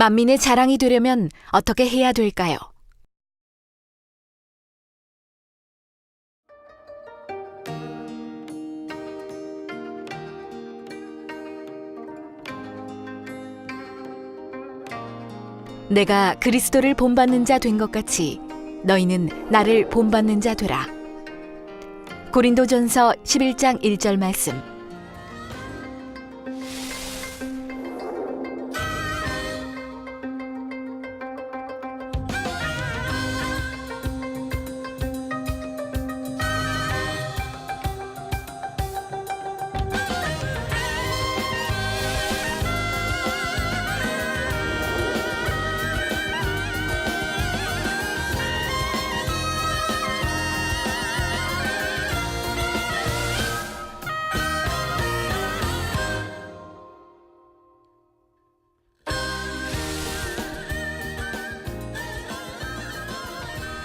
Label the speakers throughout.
Speaker 1: 만민의 자랑이 되려면 어떻게 해야 될까요? 내가 그리스도를 본받는 자 된 것 같이 너희는 나를 본받는 자 되라. 고린도전서 11장 1절 말씀.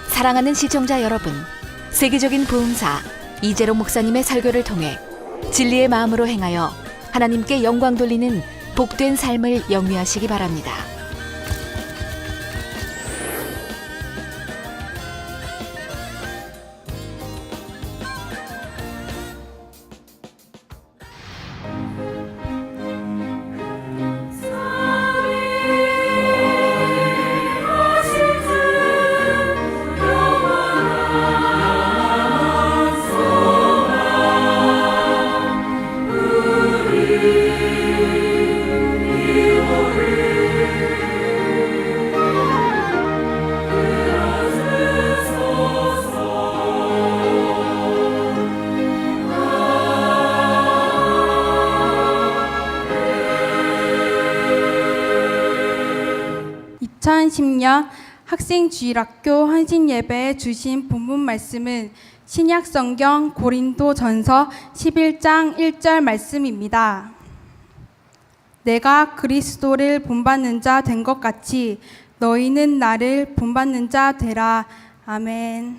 Speaker 1: 사랑하는 시청자 여러분, 세계적인 부흥사 이재록 목사님의 설교를 통해 진리의 마음으로 행하여 하나님께 영광 돌리는 복된 삶을 영위하시기 바랍니다.
Speaker 2: (2010년) 학생주일학교 헌신예배에 주신 본문 말씀은 신약성경 고린도전서 11장 1절 말씀입니다. 내가 그리스도를 본받는 자 된 것 같이 너희는 나를 본받는 자 되라. 아멘.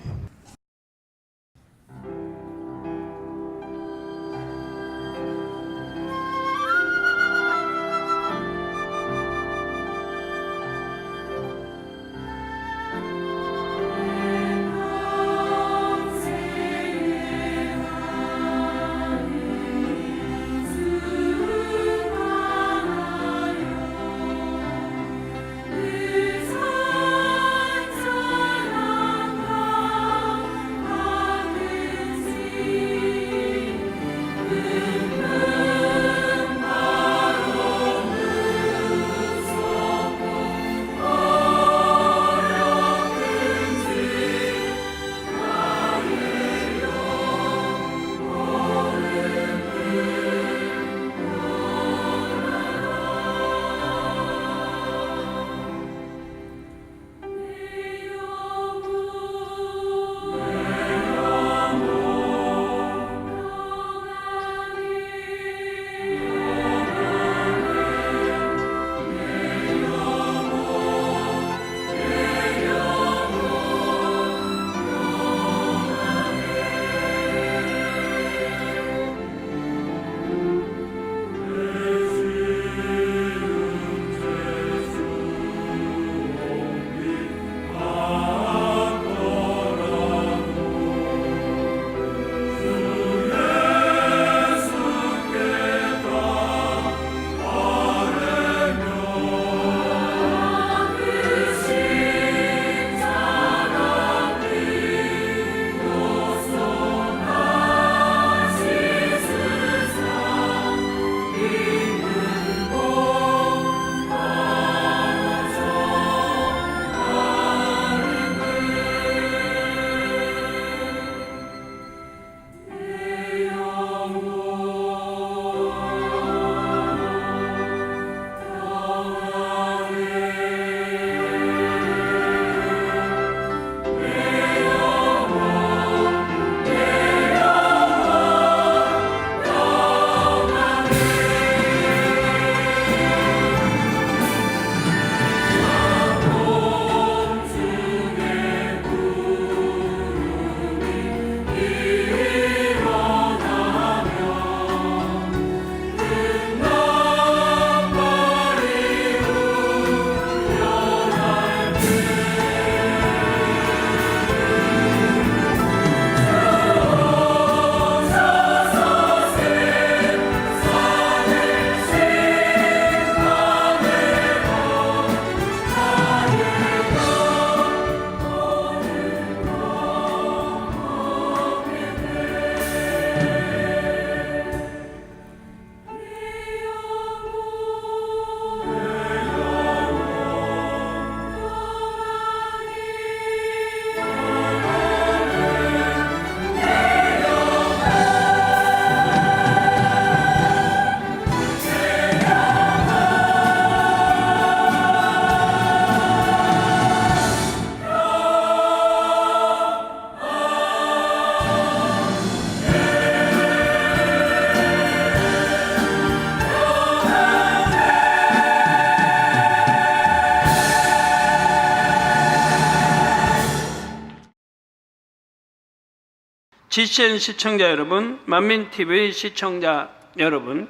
Speaker 3: GCN 시청자 여러분, 만민TV 시청자 여러분,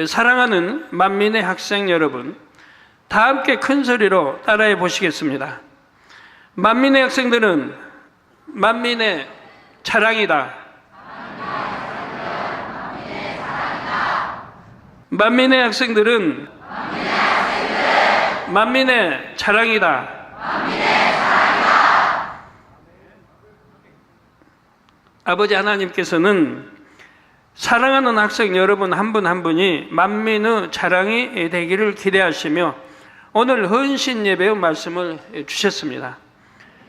Speaker 3: 사랑하는 만민의 학생 여러분, 다 함께 큰 소리로 따라해 보시겠습니다. 만민의 학생들은 만민의 자랑이다. 만민의 학생들은 만민의 자랑이다. 아버지 하나님께서는 사랑하는 학생 여러분 한 분 한 분이 만민의 자랑이 되기를 기대하시며 오늘 헌신 예배의 말씀을 주셨습니다.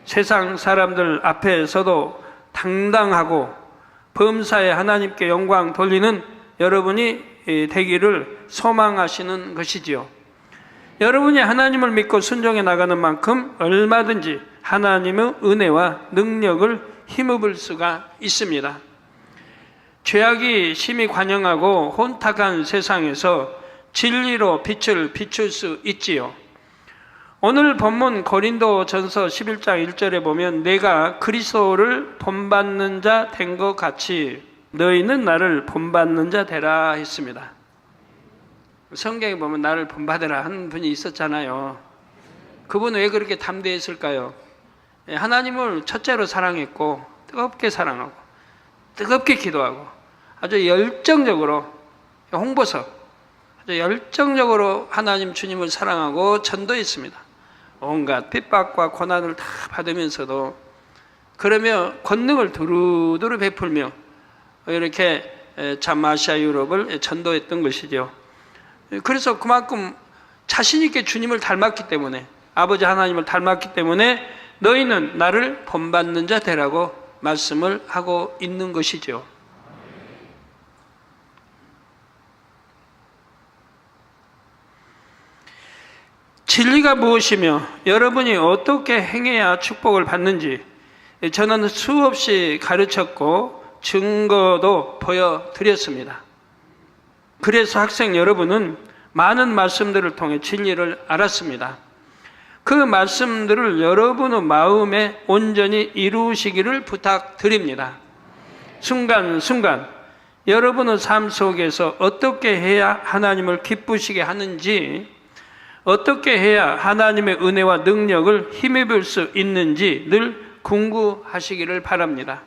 Speaker 3: 세상 사람들 앞에서도 당당하고 범사에 하나님께 영광 돌리는 여러분이 되기를 소망하시는 것이지요. 여러분이 하나님을 믿고 순종해 나가는 만큼 얼마든지 하나님의 은혜와 능력을 힘입을 수가 있습니다. 죄악이 심히 관영하고 혼탁한 세상에서 진리로 빛을 비출 수 있지요. 오늘 본문 고린도전서 11장 1절에 보면 내가 그리스도를 본받는 자 된 것 같이 너희는 나를 본받는 자 되라 했습니다. 성경에 보면 나를 본받으라 하는 분이 있었잖아요. 그분은 왜 그렇게 담대했을까요? 하나님을 첫째로 사랑했고 뜨겁게 사랑하고 뜨겁게 기도하고 아주 열정적으로 홍보서 아주 열정적으로 하나님 주님을 사랑하고 전도했습니다. 온갖 핍박과 고난을 다 받으면서도 그러며 권능을 두루두루 베풀며 이렇게 자마시아 유럽을 전도했던 것이죠. 그래서 그만큼 자신 있게 주님을 닮았기 때문에 아버지 하나님을 닮았기 때문에 너희는 나를 본받는 자 되라고 말씀을 하고 있는 것이죠. 진리가 무엇이며 여러분이 어떻게 행해야 축복을 받는지 저는 수없이 가르쳤고 증거도 보여드렸습니다. 그래서 학생 여러분은 많은 말씀들을 통해 진리를 알았습니다. 그 말씀들을 여러분의 마음에 온전히 이루시기를 부탁드립니다. 순간순간 여러분의 삶 속에서 어떻게 해야 하나님을 기쁘시게 하는지, 어떻게 해야 하나님의 은혜와 능력을 힘입을 수 있는지 늘 궁금하시기를 바랍니다.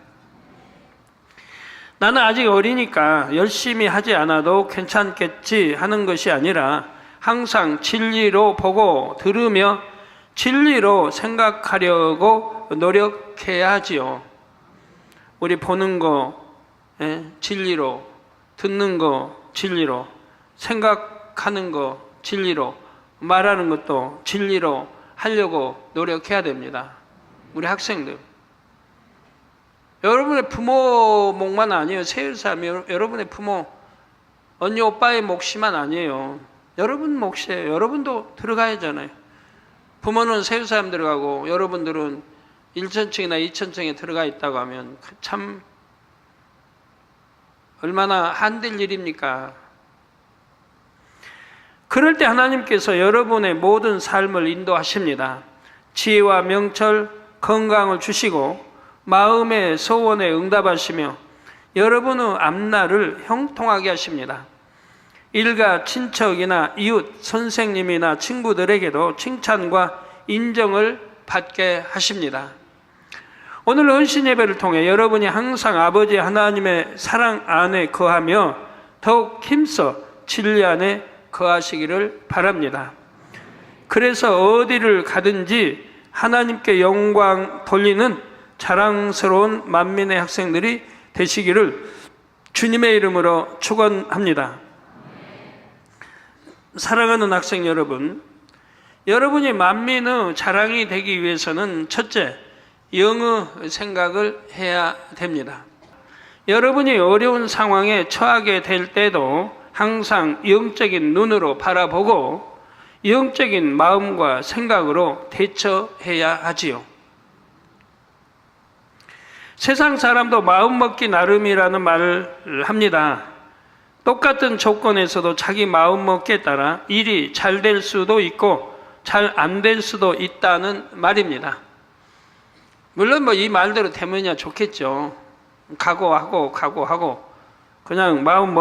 Speaker 3: 나는 아직 어리니까 열심히 하지 않아도 괜찮겠지 하는 것이 아니라 항상 진리로 보고 들으며 진리로 생각하려고 노력해야 하지요. 우리 보는 거 진리로, 듣는 거 진리로, 생각하는 거 진리로, 말하는 것도 진리로 하려고 노력해야 됩니다. 우리 학생들. 여러분의 부모 몫만 아니에요. 세율사람 여러분의 부모, 언니 오빠의 몫이만 아니에요. 여러분 몫이에요. 여러분도 들어가야잖아요. 부모는 세율사람 들어가고 여러분들은 1천층이나 2천층에 들어가 있다고 하면 참 얼마나 한될 일입니까? 그럴 때 하나님께서 여러분의 모든 삶을 인도하십니다. 지혜와 명철, 건강을 주시고 마음의 소원에 응답하시며 여러분의 앞날을 형통하게 하십니다. 일가 친척이나 이웃, 선생님이나 친구들에게도 칭찬과 인정을 받게 하십니다. 오늘 헌신 예배를 통해 여러분이 항상 아버지 하나님의 사랑 안에 거하며 더욱 힘써 진리 안에 거하시기를 바랍니다. 그래서 어디를 가든지 하나님께 영광 돌리는 자랑스러운 만민의 학생들이 되시기를 주님의 이름으로 축원합니다. 사랑하는 학생 여러분, 여러분이 만민의 자랑이 되기 위해서는 첫째, 영의 생각을 해야 됩니다. 여러분이 어려운 상황에 처하게 될 때도 항상 영적인 눈으로 바라보고 영적인 마음과 생각으로 대처해야 하지요. 세상 사람도 마음 먹기 나름이라는 말을 합니다. 똑같은 조건에서도 자기 마음 먹기에 따라 일이 잘 될 수도 있고 잘 안 될 수도 있다는 말입니다. 물론 이 말대로 되면야 좋겠죠. 각오하고 그냥 마음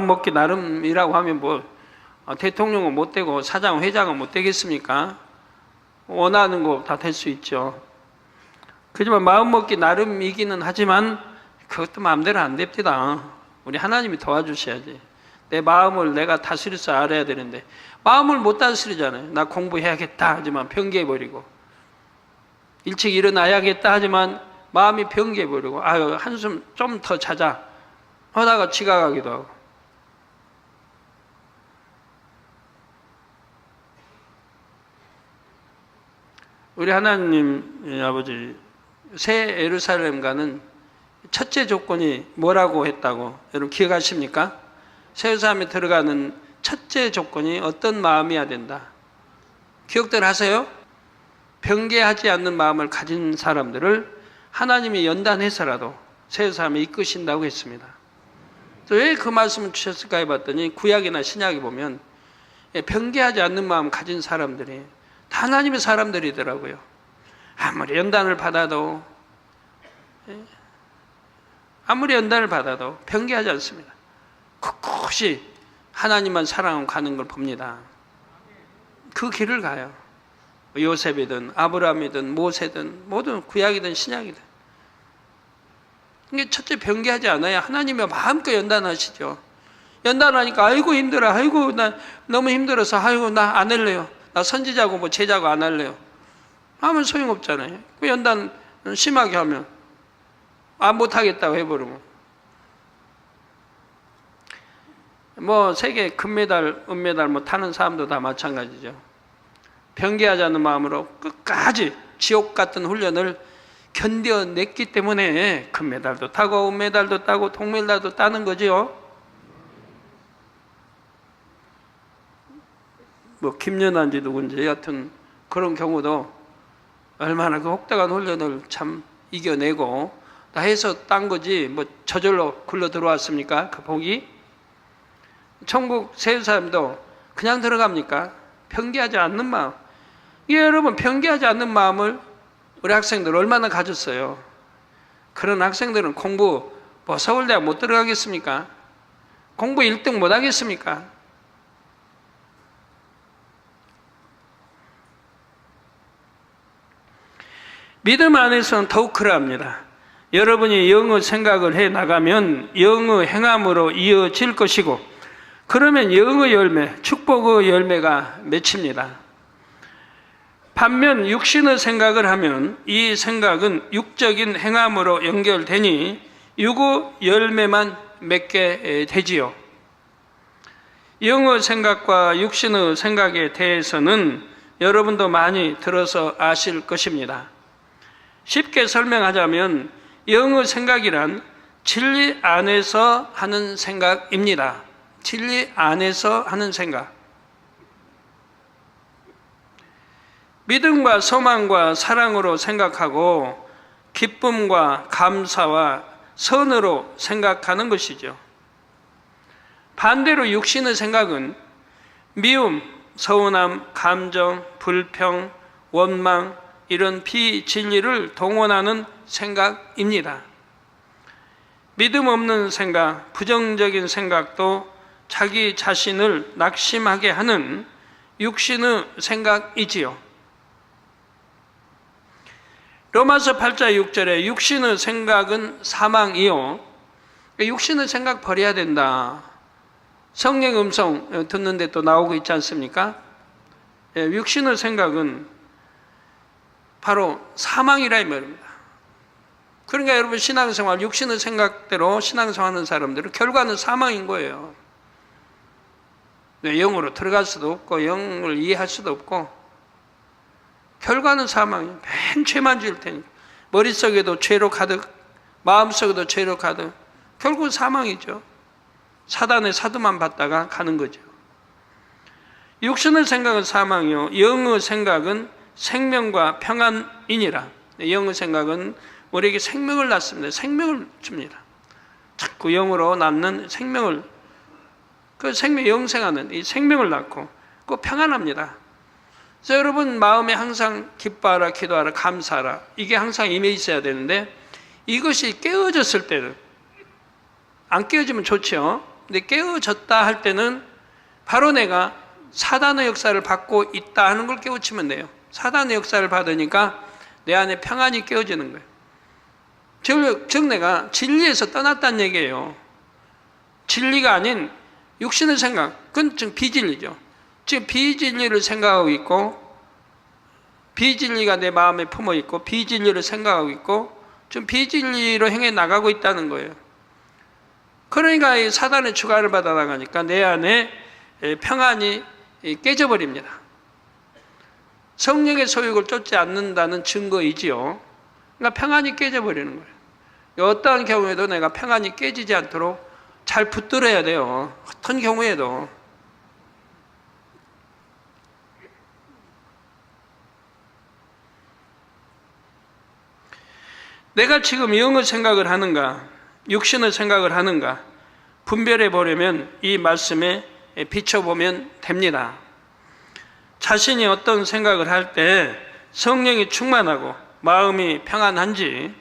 Speaker 3: 먹기 나름이라고 하면 뭐 대통령은 못 되고 사장 회장은 못 되겠습니까? 원하는 거 다 될 수 있죠. 그렇지만 마음 먹기 나름이기는 하지만 그것도 마음대로 안 됩니다. 우리 하나님이 도와주셔야지. 내 마음을 내가 다스릴 줄 알아야 되는데 마음을 못 다스리잖아요. 나 공부해야겠다 하지만 변개해버리고, 일찍 일어나야겠다 하지만 마음이 변개해버리고, 아유 한숨 좀 더 자자 하다가 지각하기도 하고. 우리 하나님 아버지 새 예루살렘 가는 첫째 조건이 뭐라고 했다고 여러분 기억하십니까? 새 예루살렘에 들어가는 첫째 조건이 어떤 마음이어야 된다. 기억들 하세요? 변개하지 않는 마음을 가진 사람들을 하나님이 연단해서라도 새 예루살렘에 이끄신다고 했습니다. 왜 그 말씀을 주셨을까 해봤더니 구약이나 신약에 보면 변개하지 않는 마음 가진 사람들이 다 하나님의 사람들이더라고요. 아무리 연단을 받아도 변개하지 않습니다. 꿋꿋이 하나님만 사랑하고 가는 걸 봅니다. 그 길을 가요. 요셉이든 아브라함이든 모세든 모든 구약이든 신약이든. 이게 첫째 변개하지 않아야 하나님의 마음껏 연단하시죠. 연단하니까 아이고 힘들어, 아이고 나 너무 힘들어서 아이고 나 안 할래요. 나 선지자고 뭐 제자고 안 할래요. 하면 소용없잖아요. 그 연단 심하게 하면 못하겠다고 해버리면 뭐 세계 금메달, 은메달 뭐 타는 사람도 다 마찬가지죠. 변개하지 않는 마음으로 끝까지 지옥 같은 훈련을 견뎌냈기 때문에 금메달도 타고 은메달도 따고 동메달도 따는 거죠. 뭐 김연아인지 누군지 여하튼 그런 경우도 얼마나 그 혹독한 훈련을 참 이겨내고 다 해서 딴 거지 뭐 저절로 굴러 들어왔습니까? 그 복이. 천국 새 예루살렘도 그냥 들어갑니까? 변개하지 않는 마음. 예, 여러분 변개하지 않는 마음을 우리 학생들 얼마나 가졌어요. 그런 학생들은 공부 뭐 서울대학 못 들어가겠습니까? 공부 1등 못 하겠습니까? 믿음 안에서는 더욱 그러합니다. 여러분이 영의 생각을 해 나가면 영의 행함으로 이어질 것이고, 그러면 영의 열매, 축복의 열매가 맺힙니다. 반면 육신의 생각을 하면 이 생각은 육적인 행함으로 연결되니 육의 열매만 맺게 되지요. 영의 생각과 육신의 생각에 대해서는 여러분도 많이 들어서 아실 것입니다. 쉽게 설명하자면 영의 생각이란 진리 안에서 하는 생각입니다. 진리 안에서 하는 생각. 믿음과 소망과 사랑으로 생각하고 기쁨과 감사와 선으로 생각하는 것이죠. 반대로 육신의 생각은 미움, 서운함, 감정, 불평, 원망, 이런 비진리를 동원하는 생각입니다. 믿음 없는 생각, 부정적인 생각도 자기 자신을 낙심하게 하는 육신의 생각이지요. 로마서 8장 6절에 육신의 생각은 사망이요. 육신의 생각 버려야 된다. 성령 음성 듣는데 또 나오고 있지 않습니까? 육신의 생각은 바로 사망이라 이 말입니다. 그러니까 여러분 신앙생활, 육신의 생각대로 신앙생활하는 사람들은 결과는 사망인 거예요. 영으로 들어갈 수도 없고 영을 이해할 수도 없고 결과는 사망이에요. 맨 죄만 지을 테니까. 머릿속에도 죄로 가득, 마음속에도 죄로 가득. 결국은 사망이죠. 사단의 사도만 받다가 가는 거죠. 육신의 생각은 사망이요, 영의 생각은 생명과 평안이니라. 영의 생각은 우리에게 생명을 낳습니다. 생명을 줍니다. 자꾸 영으로 낳는 생명을, 그 생명, 영생하는 이 생명을 낳고 그 평안합니다. 그래서 여러분 마음에 항상 기뻐하라, 기도하라, 감사하라, 이게 항상 임해 있어야 되는데 이것이 깨어졌을 때는, 안 깨어지면 좋죠. 근데 깨어졌다 할 때는 바로 내가 사단의 역사를 받고 있다 하는 걸 깨우치면 돼요. 사단의 역사를 받으니까 내 안에 평안이 깨어지는 거예요. 즉 내가 진리에서 떠났다는 얘기예요. 진리가 아닌 육신의 생각, 그건 지금 비진리죠. 지금 비진리를 생각하고 있고, 비진리가 내 마음에 품어 있고, 비진리를 생각하고 있고, 좀 비진리로 행해 나가고 있다는 거예요. 그러니까 이 사단의 주관을 받아 나가니까 내 안에 평안이 깨져버립니다. 성령의 소욕을 쫓지 않는다는 증거이지요. 그러니까 평안이 깨져버리는 거예요. 어떠한 경우에도 내가 평안이 깨지지 않도록 잘 붙들어야 돼요. 어떤 경우에도. 내가 지금 영의 생각을 하는가, 육신의 생각을 하는가 분별해 보려면 이 말씀에 비춰보면 됩니다. 자신이 어떤 생각을 할 때 성령이 충만하고 마음이 평안한지,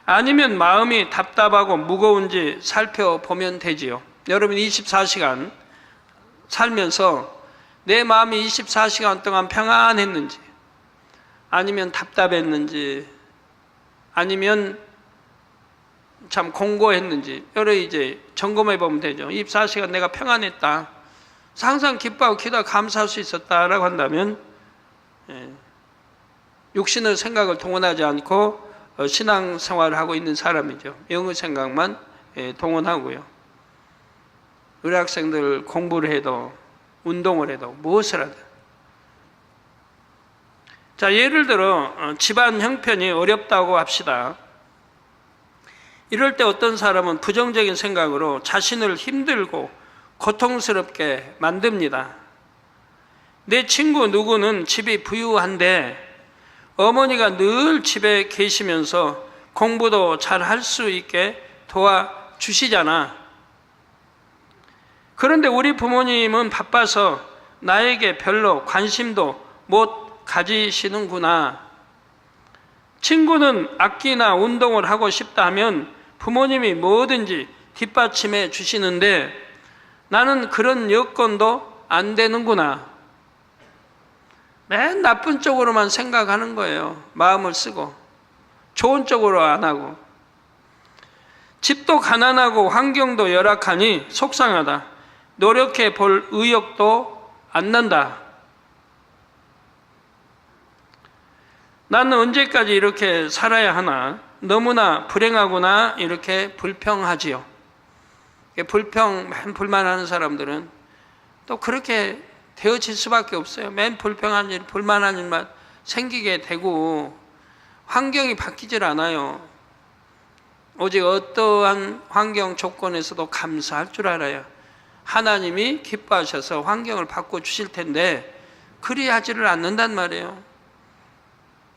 Speaker 3: 아니면 마음이 답답하고 무거운지 살펴보면 되지요. 여러분 24시간 살면서 내 마음이 24시간 동안 평안했는지, 아니면 답답했는지, 아니면 참 공고했는지 여러 이제 점검해 보면 되죠. 24시간 내가 평안했다, 항상 기뻐하고 기도하고 감사할 수 있었다라고 한다면 육신의 생각을 동원하지 않고 신앙생활을 하고 있는 사람이죠. 영의 생각만 동원하고요. 우리 학생들 공부를 해도 운동을 해도 무엇을 하든, 자 예를 들어 집안 형편이 어렵다고 합시다. 이럴 때 어떤 사람은 부정적인 생각으로 자신을 힘들고 고통스럽게 만듭니다. 내 친구 누구는 집이 부유한데 어머니가 늘 집에 계시면서 공부도 잘 할 수 있게 도와주시잖아. 그런데 우리 부모님은 바빠서 나에게 별로 관심도 못 가지시는구나. 친구는 악기나 운동을 하고 싶다 하면 부모님이 뭐든지 뒷받침해 주시는데 나는 그런 여건도 안 되는구나. 맨 나쁜 쪽으로만 생각하는 거예요. 마음을 쓰고 좋은 쪽으로 안 하고. 집도 가난하고 환경도 열악하니 속상하다. 노력해 볼 의욕도 안 난다. 나는 언제까지 이렇게 살아야 하나? 너무나 불행하구나. 이렇게 불평하지요. 맨 불만하는 사람들은 또 그렇게 되어질 수밖에 없어요. 맨 불평한 일, 불만한 일만 생기게 되고 환경이 바뀌질 않아요. 오직 어떠한 환경 조건에서도 감사할 줄 알아요. 하나님이 기뻐하셔서 환경을 바꿔주실 텐데 그리하지를 않는단 말이에요.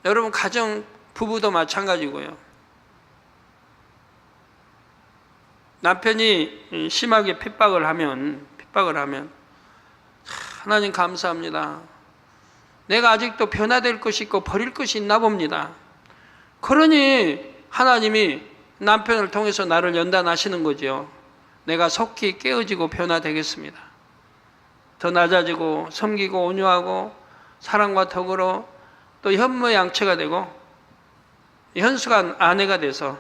Speaker 3: 여러분 가정 부부도 마찬가지고요. 남편이 심하게 핍박을 하면 하나님 감사합니다. 내가 아직도 변화될 것이 있고 버릴 것이 있나 봅니다. 그러니 하나님이 남편을 통해서 나를 연단하시는 거죠. 내가 속히 깨어지고 변화되겠습니다. 더 낮아지고 섬기고 온유하고 사랑과 덕으로 또 현모양처가 되고 현숙한 아내가 돼서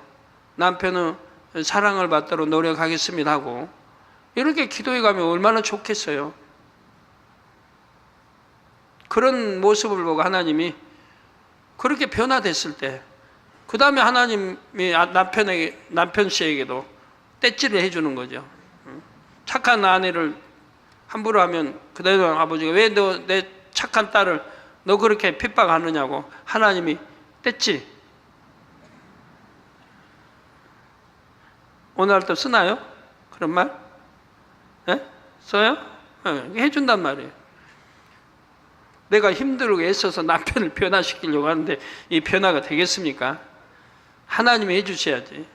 Speaker 3: 남편의 사랑을 받도록 노력하겠습니다 하고 이렇게 기도해 가면 얼마나 좋겠어요. 그런 모습을 보고 하나님이 그렇게 변화됐을 때 그 다음에 하나님이 남편 씨에게도 떼찌를 해주는 거죠. 착한 아내를 함부로 하면 그대로 아버지가 왜 너 내 착한 딸을 너 그렇게 핍박하느냐고 하나님이 떼찌. 오늘도 쓰나요? 그런 말? 네? 써요? 네, 해준단 말이에요. 내가 힘들고 애써서 남편을 변화시키려고 하는데 이 변화가 되겠습니까? 하나님이 해주셔야지.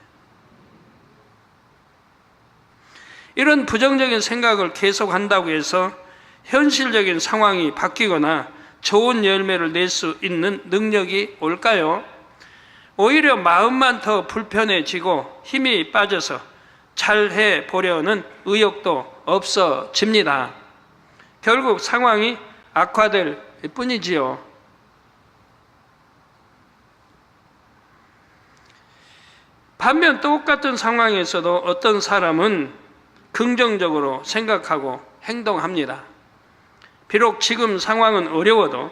Speaker 3: 이런 부정적인 생각을 계속한다고 해서 현실적인 상황이 바뀌거나 좋은 열매를 낼 수 있는 능력이 올까요? 오히려 마음만 더 불편해지고 힘이 빠져서 잘해 보려는 의욕도 없어집니다. 결국 상황이 악화될 뿐이지요. 반면 똑같은 상황에서도 어떤 사람은 긍정적으로 생각하고 행동합니다. 비록 지금 상황은 어려워도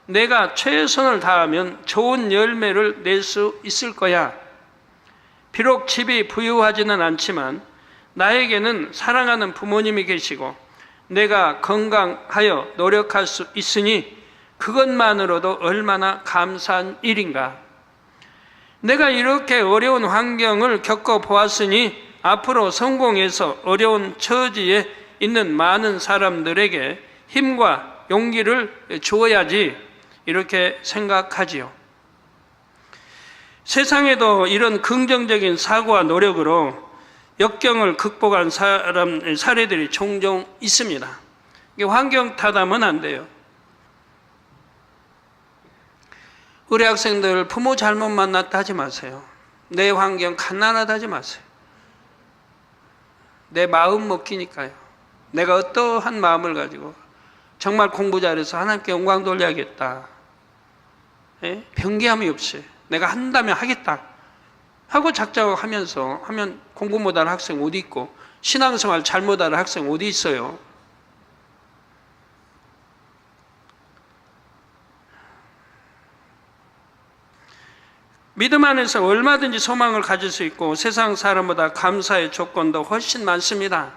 Speaker 3: 내가 최선을 다하면 좋은 열매를 낼 수 있을 거야. 비록 집이 부유하지는 않지만 나에게는 사랑하는 부모님이 계시고 내가 건강하여 노력할 수 있으니 그것만으로도 얼마나 감사한 일인가. 내가 이렇게 어려운 환경을 겪어보았으니 앞으로 성공해서 어려운 처지에 있는 많은 사람들에게 힘과 용기를 주어야지, 이렇게 생각하지요. 세상에도 이런 긍정적인 사고와 노력으로 역경을 극복한 사례들이 종종 있습니다. 환경 탓하면 안 돼요. 우리 학생들 부모 잘못 만났다 하지 마세요. 내 환경 갓난하다 하지 마세요. 내 마음 먹기니까요. 내가 어떠한 마음을 가지고 정말 공부 잘해서 하나님께 영광 돌려야겠다. 변개함이 없이 내가 한다면 하겠다 하고 작정하면서 하면 공부 못하는 학생 어디 있고 신앙생활 잘못하는 학생 어디 있어요? 믿음 안에서 얼마든지 소망을 가질 수 있고 세상 사람보다 감사의 조건도 훨씬 많습니다.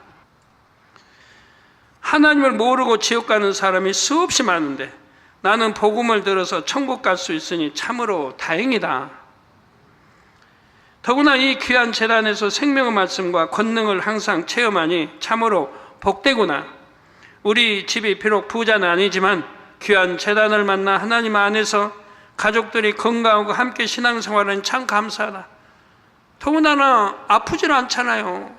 Speaker 3: 하나님을 모르고 지옥 가는 사람이 수없이 많은데 나는 복음을 들어서 천국 갈 수 있으니 참으로 다행이다. 더구나 이 귀한 재단에서 생명의 말씀과 권능을 항상 체험하니 참으로 복되구나. 우리 집이 비록 부자는 아니지만 귀한 재단을 만나 하나님 안에서 가족들이 건강하고 함께 신앙생활은 참 감사하다. 더군다나 아프질 않잖아요.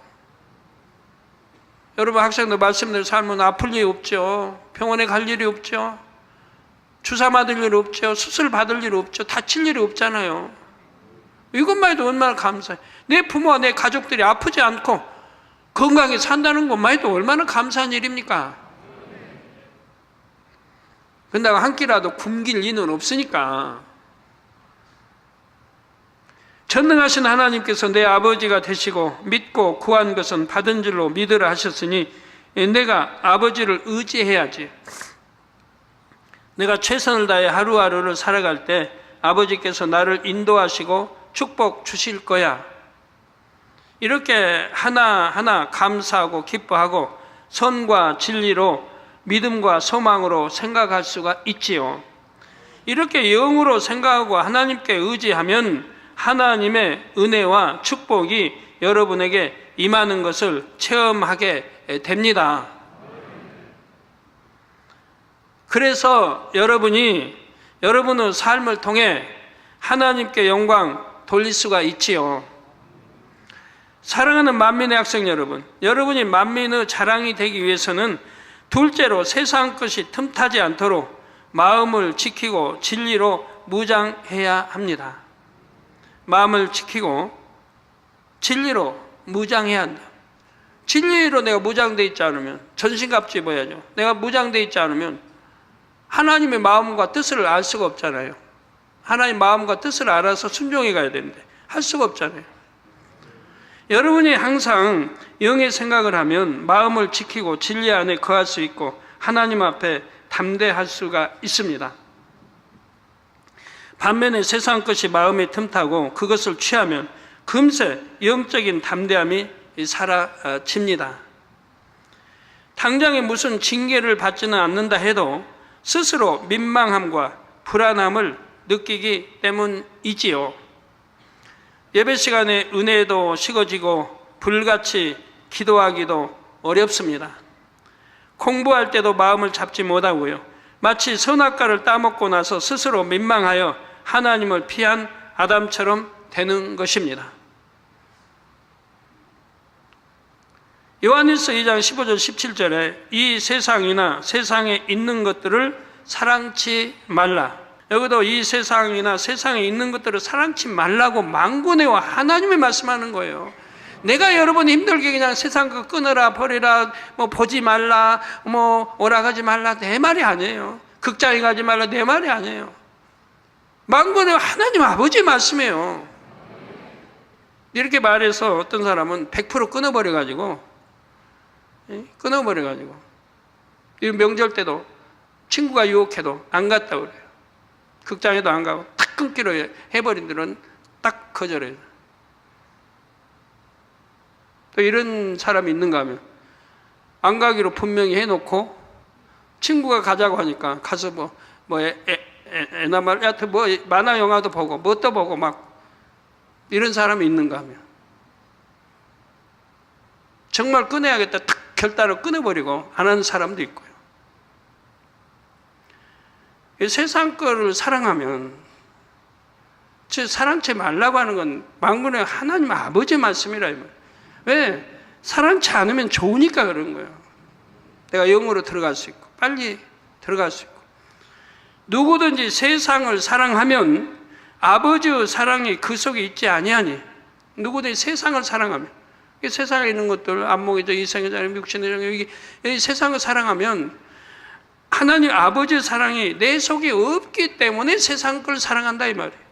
Speaker 3: 여러분 학생들 말씀대로 살면 아플 일이 없죠. 병원에 갈 일이 없죠. 주사 맞을 일 없죠. 수술 받을 일 없죠. 다칠 일이 없잖아요. 이것만 해도 얼마나 감사해. 내 부모와 내 가족들이 아프지 않고 건강히 산다는 것만 해도 얼마나 감사한 일입니까? 근데 한 끼라도 굶길 리는 없으니까. 전능하신 하나님께서 내 아버지가 되시고 믿고 구한 것은 받은 줄로 믿으라 하셨으니 내가 아버지를 의지해야지. 내가 최선을 다해 하루하루를 살아갈 때 아버지께서 나를 인도하시고 축복 주실 거야. 이렇게 하나하나 감사하고 기뻐하고 선과 진리로 믿음과 소망으로 생각할 수가 있지요. 이렇게 영으로 생각하고 하나님께 의지하면 하나님의 은혜와 축복이 여러분에게 임하는 것을 체험하게 됩니다. 그래서 여러분의 삶을 통해 하나님께 영광 돌릴 수가 있지요. 사랑하는 만민의 학생 여러분, 여러분이 만민의 자랑이 되기 위해서는 둘째로 세상 것이 틈타지 않도록 마음을 지키고 진리로 무장해야 합니다. 마음을 지키고 진리로 무장해야 한다. 진리로 내가 무장되어 있지 않으면 전신갑주 입어야죠. 내가 무장되어 있지 않으면 하나님의 마음과 뜻을 알 수가 없잖아요. 하나님의 마음과 뜻을 알아서 순종해 가야 되는데 할 수가 없잖아요. 여러분이 항상 영의 생각을 하면 마음을 지키고 진리 안에 거할 수 있고 하나님 앞에 담대할 수가 있습니다. 반면에 세상 것이 마음에 틈타고 그것을 취하면 금세 영적인 담대함이 사라집니다. 당장에 무슨 징계를 받지는 않는다 해도 스스로 민망함과 불안함을 느끼기 때문이지요. 예배 시간에 은혜도 식어지고 불같이 기도하기도 어렵습니다. 공부할 때도 마음을 잡지 못하고요. 마치 선악과를 따먹고 나서 스스로 민망하여 하나님을 피한 아담처럼 되는 것입니다. 요한일서 2장 15절 17절에 이 세상이나 세상에 있는 것들을 사랑치 말라. 여기도 이 세상이나 세상에 있는 것들을 사랑치 말라고 만군에와 하나님이 말씀하는 거예요. 내가 여러분 힘들게 그냥 세상 거 끊어라 버리라 뭐 보지 말라 뭐 오락하지 말라 내 말이 아니에요. 극장에 가지 말라 내 말이 아니에요. 만군의 하나님 아버지 말씀이에요. 이렇게 말해서 어떤 사람은 100% 끊어버려가지고 이 명절 때도 친구가 유혹해도 안 갔다 그래요. 극장에도 안 가고 탁 끊기로 해버린 들은 딱 거절해요. 또 이런 사람이 있는가 하면 안 가기로 분명히 해놓고 친구가 가자고 하니까 가서 애나말 여하튼 뭐 만화 영화도 보고 뭣도 보고 막 이런 사람이 있는가 하면 정말 끊어야겠다 탁 결단을 끊어버리고 안 하는 사람도 있고요. 이 세상 거를 사랑하면 사랑치 말라고 하는 건 만군의 하나님 아버지 말씀이라 이 말이에요. 왜? 사랑치 않으면 좋으니까 그런 거예요. 내가 영으로 들어갈 수 있고 빨리 들어갈 수 있고 누구든지 세상을 사랑하면 아버지의 사랑이 그 속에 있지 아니하니 누구든지 세상을 사랑하면 이 세상에 있는 것들 안목이죠 이생의 자리 육신의 자리 이 세상을 사랑하면 하나님 아버지의 사랑이 내 속에 없기 때문에 세상 걸 사랑한다 이 말이에요.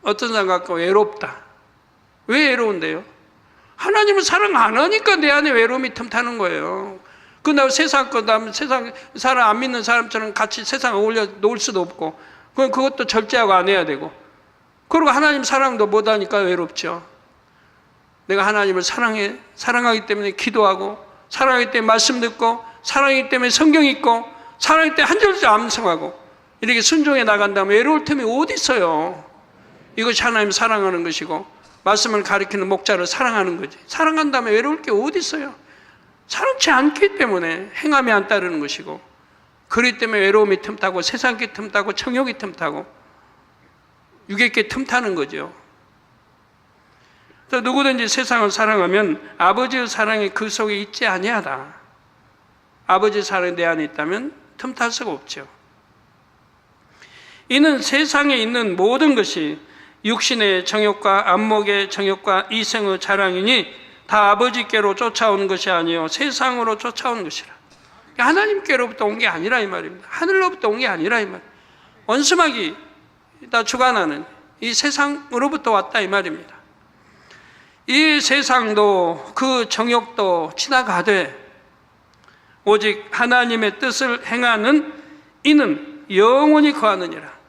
Speaker 3: 어떤 사람 갖고 외롭다. 왜 외로운데요? 하나님을 사랑 안 하니까 내 안에 외로움이 틈타는 거예요. 그다음 세상 거다음 세상 사람 안 믿는 사람처럼 같이 세상에 어울려 놀 수도 없고 그것도 절제하고 안 해야 되고 그리고 하나님 사랑도 못하니까 외롭죠. 내가 하나님을 사랑하기 때문에 기도하고 사랑하기 때문에 말씀 듣고 사랑하기 때문에 성경 읽고 사랑하기 때문에 한 절씩 암송하고 이렇게 순종해 나간다면 외로울 틈이 어디 있어요. 이것이 하나님 사랑하는 것이고 말씀을 가리키는 목자를 사랑하는 거지. 사랑한다면 외로울 게 어디 있어요. 사랑치 않기 때문에 행함이 안 따르는 것이고 그렇기 때문에 외로움이 틈타고 세상기 틈타고 청욕이 틈타고 유괴기 틈타는 거죠. 또 누구든지 세상을 사랑하면 아버지의 사랑이 그 속에 있지 아니하다. 아버지의 사랑이 내 안에 있다면 틈탈 수가 없죠. 이는 세상에 있는 모든 것이 육신의 정욕과 안목의 정욕과 이생의 자랑이니 다 아버지께로 쫓아오는 것이 아니요 세상으로 쫓아오는 것이라. 하나님께로부터 온 게 아니라 이 말입니다. 하늘로부터 온 게 아니라 이 말. 원수막이 다 주관하는 이 세상으로부터 왔다 이 말입니다. 이 세상도 그 정욕도 지나가되 오직 하나님의 뜻을 행하는 이는 영원히 거하느니라.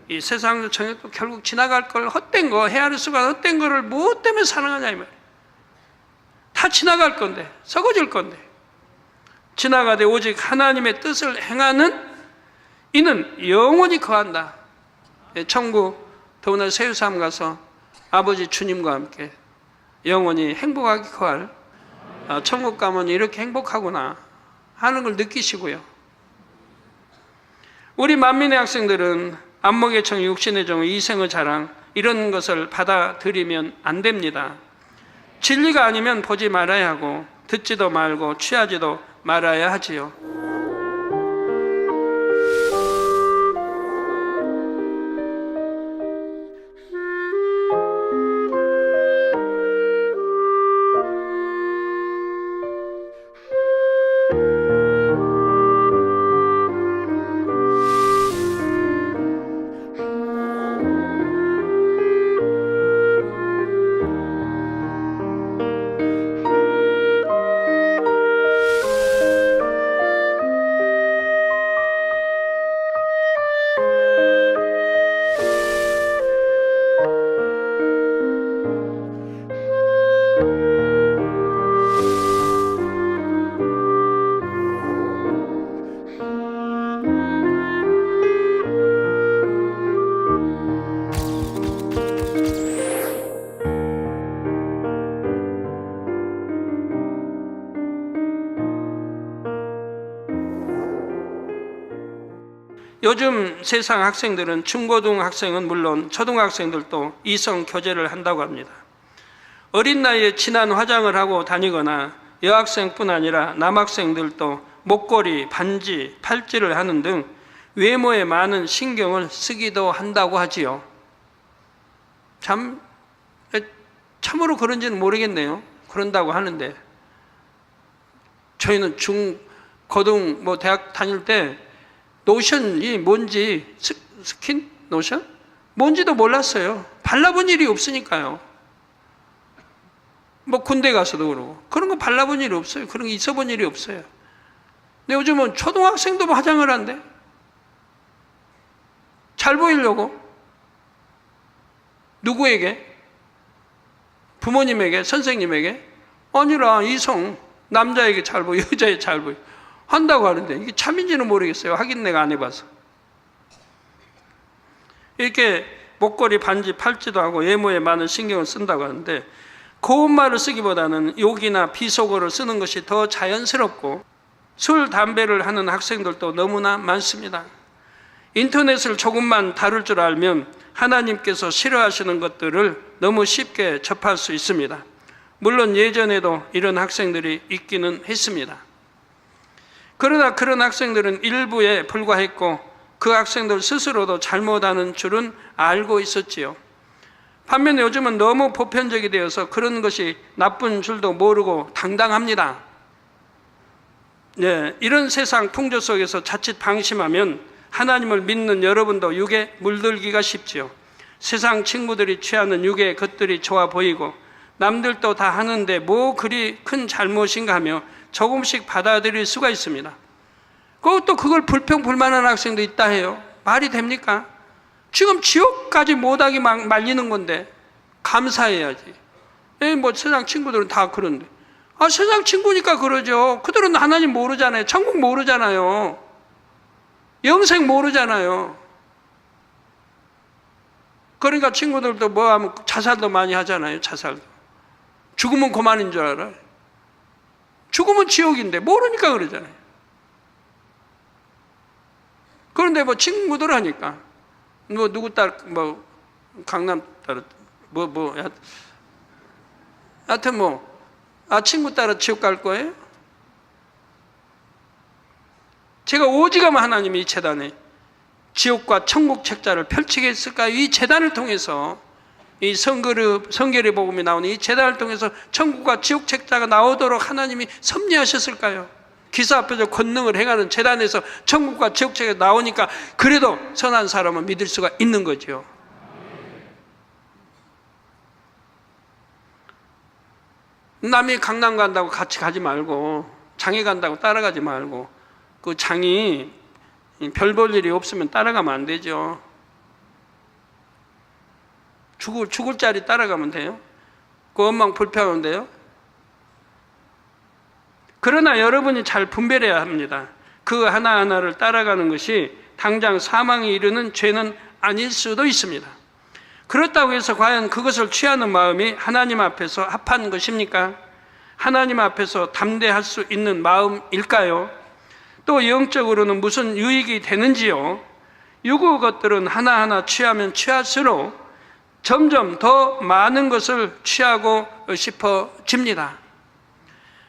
Speaker 3: 이 세상도 정욕도 결국 지나갈 걸 헛된 거 헤아릴 수가 헛된 거를 무엇 때문에 사랑하냐 이 말이에요. 다 지나갈 건데 썩어질 건데 지나가되 오직 하나님의 뜻을 행하는 이는 영원히 거한다. 천국 더구나 세우삼 가서 아버지 주님과 함께 영원히 행복하게 거할 천국 가면 이렇게 행복하구나 하는 걸 느끼시고요. 우리 만민의 학생들은 안목의 정, 육신의 정, 이생의 자랑 이런 것을 받아들이면 안 됩니다. 진리가 아니면 보지 말아야 하고 듣지도 말고 취하지도 말아야 하지요. 요즘 세상 학생들은 중고등학생은 물론 초등학생들도 이성 교제를 한다고 합니다. 어린 나이에 진한 화장을 하고 다니거나 여학생뿐 아니라 남학생들도 목걸이, 반지, 팔찌를 하는 등 외모에 많은 신경을 쓰기도 한다고 하지요. 참으로 그런지는 모르겠네요. 그런다고 하는데 저희는 고등 대학 다닐 때 노션이 뭔지, 스킨 노션? 뭔지도 몰랐어요. 발라본 일이 없으니까요. 군대 가서도 그러고 그런 거 발라본 일이 없어요. 그런 게 있어본 일이 없어요. 근데 요즘은 초등학생도 화장을 한대. 잘 보이려고. 누구에게? 부모님에게? 선생님에게? 아니라 이성, 남자에게 잘 보여, 여자에 잘 보여 한다고 하는데 이게 참인지는 모르겠어요. 하긴 내가 안 해봐서. 이렇게 목걸이, 반지, 팔찌도 하고 외모에 많은 신경을 쓴다고 하는데 고운 말을 쓰기보다는 욕이나 비속어를 쓰는 것이 더 자연스럽고 술, 담배를 하는 학생들도 너무나 많습니다. 인터넷을 조금만 다룰 줄 알면 하나님께서 싫어하시는 것들을 너무 쉽게 접할 수 있습니다. 물론 예전에도 이런 학생들이 있기는 했습니다. 그러나 그런 학생들은 일부에 불과했고 그 학생들 스스로도 잘못하는 줄은 알고 있었지요. 반면에 요즘은 너무 보편적이 되어서 그런 것이 나쁜 줄도 모르고 당당합니다. 네, 이런 세상 풍조 속에서 자칫 방심하면 하나님을 믿는 여러분도 육에 물들기가 쉽지요. 세상 친구들이 취하는 육의 것들이 좋아 보이고 남들도 다 하는데 뭐 그리 큰 잘못인가 하며 조금씩 받아들일 수가 있습니다. 그것도 그걸 불평불만한 학생도 있다 해요. 말이 됩니까? 지금 지옥까지 못하게 말리는 건데 감사해야지. 세상 친구들은 다 그런데. 세상 친구니까 그러죠. 그들은 하나님 모르잖아요. 천국 모르잖아요. 영생 모르잖아요. 그러니까 친구들도 뭐 하면 자살도 많이 하잖아요. 자살도. 죽으면 그만인 줄 알아요. 죽으면 지옥인데 모르니까 그러잖아요. 그런데 친구들 하니까 누구 딸 강남 딸 하여튼 친구 따라 지옥 갈 거예요? 제가 오직하면 하나님이 이 재단에 지옥과 천국 책자를 펼치게 했을까요? 이 재단을 통해서 이 성결의 복음이 나오는 이 재단을 통해서 천국과 지옥 책자가 나오도록 하나님이 섭리하셨을까요? 기사 앞에서 권능을 행하는 재단에서 천국과 지옥 책자가 나오니까 그래도 선한 사람은 믿을 수가 있는 거죠. 남이 강남 간다고 같이 가지 말고 장에 간다고 따라가지 말고 그 장이 별 볼 일이 없으면 따라가면 안 되죠. 죽을 자리 따라가면 돼요. 그 원망 불평하는데요. 그러나 여러분이 잘 분별해야 합니다. 그 하나하나를 따라가는 것이 당장 사망에 이르는 죄는 아닐 수도 있습니다. 그렇다고 해서 과연 그것을 취하는 마음이 하나님 앞에서 합한 것입니까? 하나님 앞에서 담대할 수 있는 마음일까요? 또 영적으로는 무슨 유익이 되는지요? 육의 것들은 하나하나 취하면 취할수록 점점 더 많은 것을 취하고 싶어집니다.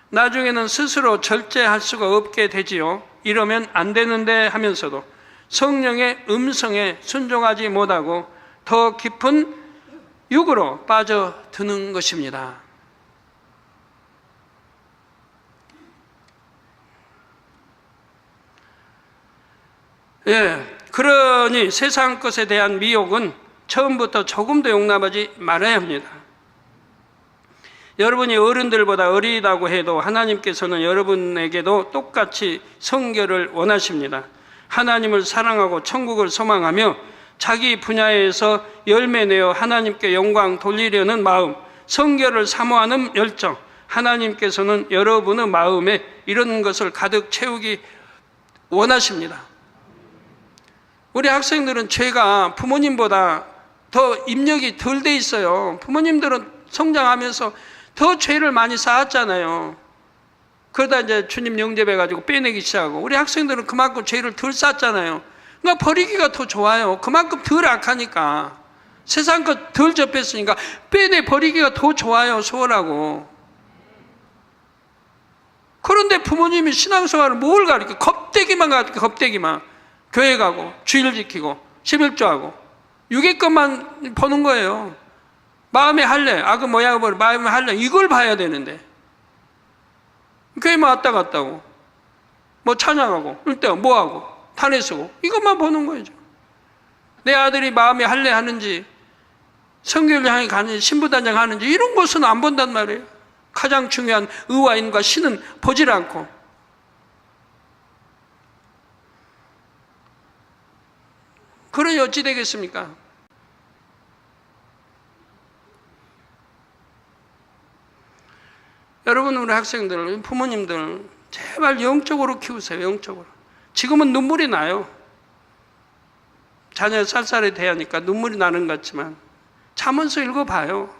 Speaker 3: 나중에는 스스로 절제할 수가 없게 되지요. 이러면 안 되는데 하면서도 성령의 음성에 순종하지 못하고 더 깊은 육으로 빠져드는 것입니다. 그러니 세상 것에 대한 미혹은 처음부터 조금도 용납하지 말아야 합니다. 여러분이 어른들보다 어리다고 해도 하나님께서는 여러분에게도 똑같이 성결을 원하십니다. 하나님을 사랑하고 천국을 소망하며 자기 분야에서 열매내어 하나님께 영광 돌리려는 마음, 성결을 사모하는 열정, 하나님께서는 여러분의 마음에 이런 것을 가득 채우기 원하십니다. 우리 학생들은 죄가 부모님보다 더 입력이 덜 돼 있어요. 부모님들은 성장하면서 더 죄를 많이 쌓았잖아요. 그러다 이제 주님 영접해가지고 빼내기 시작하고, 우리 학생들은 그만큼 죄를 덜 쌓았잖아요. 그러니까 버리기가 더 좋아요. 그만큼 덜 악하니까. 세상 것 덜 접했으니까 빼내 버리기가 더 좋아요. 수월하고. 그런데 부모님이 신앙생활을 뭘 가르쳐? 겁대기만 가르쳐, 겁대기만. 교회 가고, 주일 지키고, 11조하고. 유괴것만 보는 거예요. 마음에 할래, 악은 모양을 보려, 마음에 할래, 이걸 봐야 되는데. 교회만 왔다 갔다 하고, 뭐 찬양하고, 일대 뭐하고, 탄에 쓰고, 이것만 보는 거죠. 내 아들이 마음에 할래 하는지, 성교를 향해 가는지, 신부단장 하는지, 이런 것은 안 본단 말이에요. 가장 중요한 의와인과 신은 보질 않고. 그러니 어찌 되겠습니까? 여러분, 우리 학생들, 부모님들 제발 영적으로 키우세요. 영적으로. 지금은 눈물이 나요. 자녀 쌀쌀이 대하니까 눈물이 나는 것 같지만 잠언서 읽어봐요.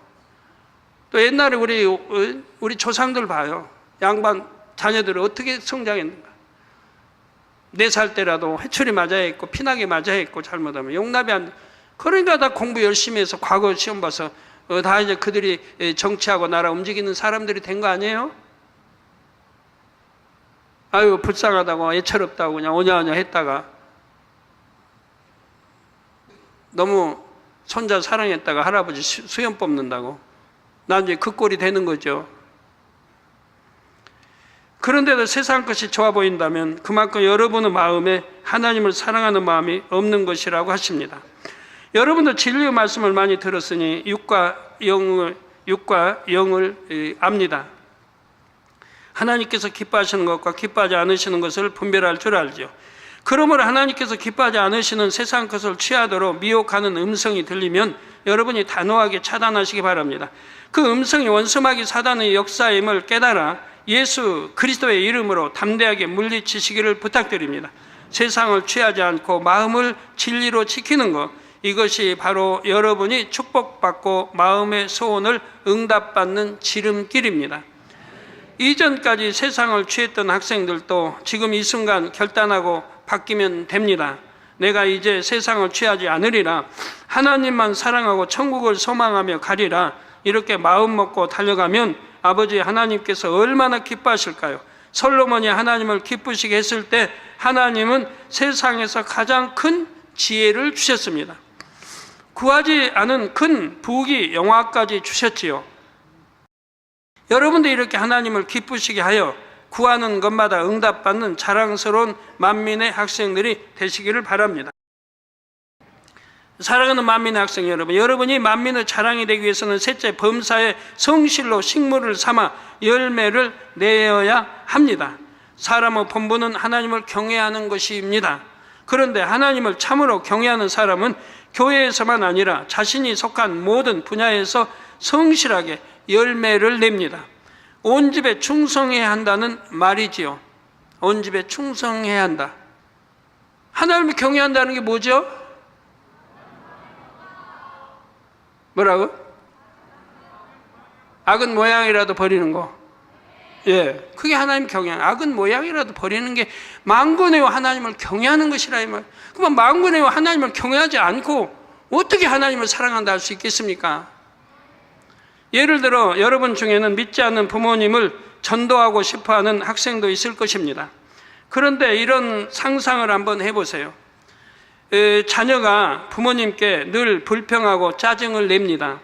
Speaker 3: 또 옛날에 우리 조상들 봐요. 양반 자녀들을 어떻게 성장했는가. 4살 때라도 회초리 맞아야 했고 피나게 맞아야 했고 잘못하면 용납이 안 돼. 그러니까 다 공부 열심히 해서 과거 시험 봐서 다 이제 그들이 정치하고 나라 움직이는 사람들이 된 거 아니에요? 아유 불쌍하다고 애처롭다고 그냥 오냐오냐 했다가 너무 손자 사랑했다가 할아버지 수염 뽑는다고 난 이제 그 꼴이 되는 거죠. 그런데도 세상 것이 좋아 보인다면 그만큼 여러분의 마음에 하나님을 사랑하는 마음이 없는 것이라고 하십니다. 여러분도 진리의 말씀을 많이 들었으니 육과 영을 압니다. 하나님께서 기뻐하시는 것과 기뻐하지 않으시는 것을 분별할 줄 알죠. 그러므로 하나님께서 기뻐하지 않으시는 세상 것을 취하도록 미혹하는 음성이 들리면 여러분이 단호하게 차단하시기 바랍니다. 그 음성이 원수마귀 사단의 역사임을 깨달아 예수 그리스도의 이름으로 담대하게 물리치시기를 부탁드립니다. 세상을 취하지 않고 마음을 진리로 지키는 것, 이것이 바로 여러분이 축복받고 마음의 소원을 응답받는 지름길입니다. 이전까지 세상을 취했던 학생들도 지금 이 순간 결단하고 바뀌면 됩니다. 내가 이제 세상을 취하지 않으리라, 하나님만 사랑하고 천국을 소망하며 가리라, 이렇게 마음 먹고 달려가면 아버지 하나님께서 얼마나 기뻐하실까요? 솔로몬이 하나님을 기쁘시게 했을 때 하나님은 세상에서 가장 큰 지혜를 주셨습니다. 구하지 않은 큰 부귀 영화까지 주셨지요. 여러분도 이렇게 하나님을 기쁘시게 하여 구하는 것마다 응답받는 자랑스러운 만민의 학생들이 되시기를 바랍니다. 사랑하는 만민의 학생 여러분, 여러분이 만민의 자랑이 되기 위해서는 셋째, 범사에 성실로 식물을 삼아 열매를 내어야 합니다. 사람의 본분은 하나님을 경외하는 것입니다. 그런데 하나님을 참으로 경외하는 사람은 교회에서만 아니라 자신이 속한 모든 분야에서 성실하게 열매를 냅니다. 온 집에 충성해야 한다는 말이지요. 온 집에 충성해야 한다. 하나님을 경외한다는 게 뭐죠? 뭐라고? 악은 모양이라도 버리는 거. 예, 그게 하나님 경외. 악은 모양이라도 버리는 게 만군의 하나님을 경외하는 것이라 이 말. 그러면 만군의 하나님을 경외하지 않고 어떻게 하나님을 사랑한다 할 수 있겠습니까? 예를 들어 여러분 중에는 믿지 않는 부모님을 전도하고 싶어하는 학생도 있을 것입니다. 그런데 이런 상상을 한번 해보세요. 자녀가 부모님께 늘 불평하고 짜증을 냅니다.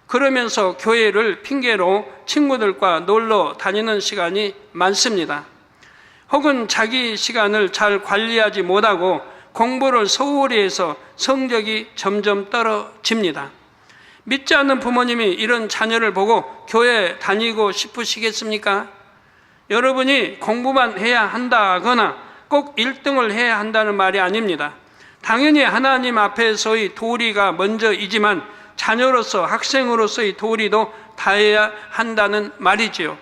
Speaker 3: 그러면서 교회를 핑계로 친구들과 놀러 다니는 시간이 많습니다. 혹은 자기 시간을 잘 관리하지 못하고 공부를 소홀히 해서 성적이 점점 떨어집니다. 믿지 않는 부모님이 이런 자녀를 보고 교회 다니고 싶으시겠습니까? 여러분이 공부만 해야 한다거나 꼭 1등을 해야 한다는 말이 아닙니다. 당연히 하나님 앞에서의 도리가 먼저이지만 자녀로서 학생으로서의 도리도 다해야 한다는 말이지요.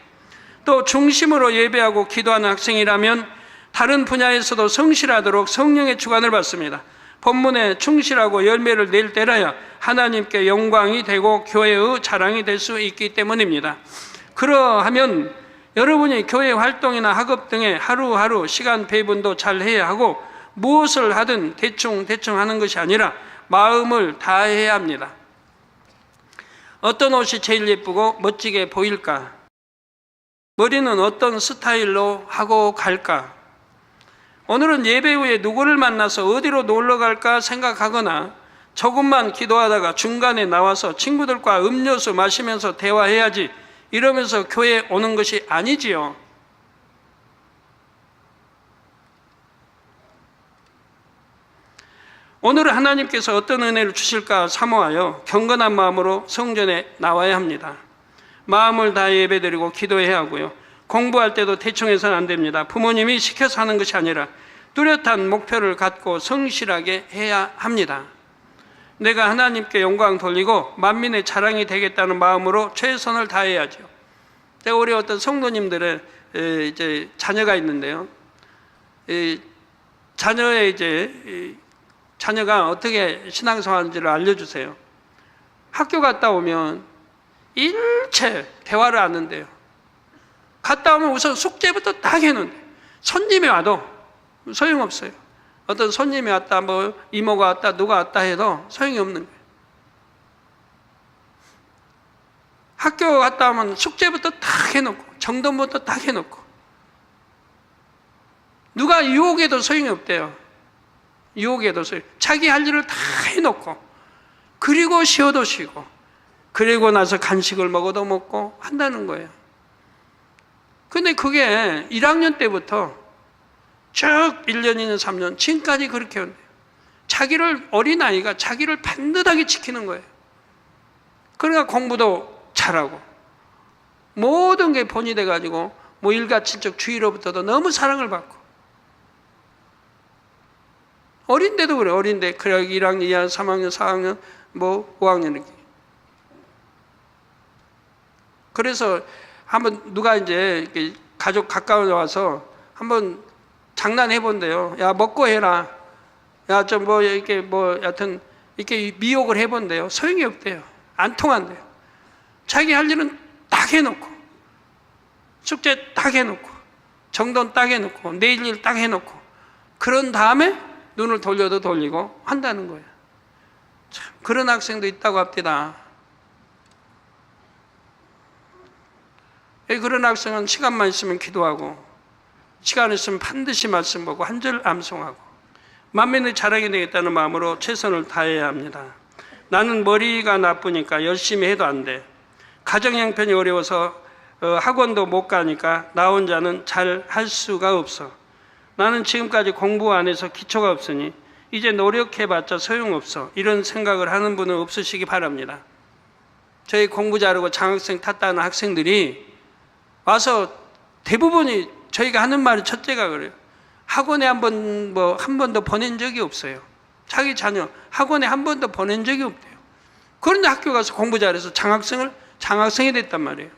Speaker 3: 또 중심으로 예배하고 기도하는 학생이라면 다른 분야에서도 성실하도록 성령의 주관을 받습니다. 본문에 충실하고 열매를 낼 때라야 하나님께 영광이 되고 교회의 자랑이 될 수 있기 때문입니다. 그러하면 여러분이 교회 활동이나 학업 등에 하루하루 시간 배분도 잘 해야 하고 무엇을 하든 대충 하는 것이 아니라 마음을 다해야 합니다. 어떤 옷이 제일 예쁘고 멋지게 보일까? 머리는 어떤 스타일로 하고 갈까? 오늘은 예배 후에 누구를 만나서 어디로 놀러 갈까 생각하거나 조금만 기도하다가 중간에 나와서 친구들과 음료수 마시면서 대화해야지 이러면서 교회에 오는 것이 아니지요. 오늘은 하나님께서 어떤 은혜를 주실까 사모하여 경건한 마음으로 성전에 나와야 합니다. 마음을 다해 예배드리고 기도해야 하고요. 공부할 때도 대충해서는 안 됩니다. 부모님이 시켜서 하는 것이 아니라 뚜렷한 목표를 갖고 성실하게 해야 합니다. 내가 하나님께 영광 돌리고 만민의 자랑이 되겠다는 마음으로 최선을 다해야죠. 제가 우리 어떤 성도님들의 이제 자녀가 있는데요. 자녀가 어떻게 신앙생활하는지를 알려주세요. 학교 갔다 오면 일체 대화를 안 한대요. 갔다 오면 우선 숙제부터 딱 해놓는데 손님이 와도 소용없어요. 어떤 손님이 왔다, 뭐 이모가 왔다, 누가 왔다 해도 소용이 없는 거예요. 학교 갔다 오면 숙제부터 딱 해놓고 정돈부터 딱 해놓고 누가 유혹해도 소용이 없대요. 유혹해도 소용. 자기 할 일을 다 해놓고 그리고 쉬어도 쉬고 그리고 나서 간식을 먹어도 먹고 한다는 거예요. 근데 그게 1학년 때부터 쭉 1년, 2년, 3년 지금까지 그렇게 한대요. 어린아이가 자기를 반듯하게 지키는 거예요. 그러니까 공부도 잘하고 모든 게 본이 돼가지고 뭐 일가 친척 주위로부터도 너무 사랑을 받고 어린데도 그래. 어린데 그래 1학년, 2학년, 3학년, 4학년, 뭐 5학년 이렇게. 그래서 한번 누가 이제 이렇게 가족 가까워 와서 한번 장난해 본대요. 야 먹고 해라. 야 좀 뭐 이렇게 뭐 여튼 이렇게 미혹을 해 본대요. 소용이 없대요. 안 통한대요. 자기 할 일은 딱 해놓고 숙제 딱 해놓고 정돈 딱 해놓고 내일 일 딱 해놓고 그런 다음에 눈을 돌려도 돌리고 한다는 거예요. 참 그런 학생도 있다고 합니다. 그런 학생은 시간만 있으면 기도하고 시간 있으면 반드시 말씀 보고 한 절 암송하고 만민의 자랑이 되겠다는 마음으로 최선을 다해야 합니다. 나는 머리가 나쁘니까 열심히 해도 안 돼. 가정 형편이 어려워서 학원도 못 가니까 나 혼자는 잘 할 수가 없어. 나는 지금까지 공부 안 해서 기초가 없으니 이제 노력해봤자 소용없어. 이런 생각을 하는 분은 없으시기 바랍니다. 저희 공부 잘하고 장학생 탔다는 학생들이 와서 대부분이 저희가 하는 말이 첫째가 그래요. 학원에 한 번도 보낸 적이 없어요. 자기 자녀 학원에 한 번도 보낸 적이 없대요. 그런데 학교 가서 공부 잘해서 장학생이 됐단 말이에요.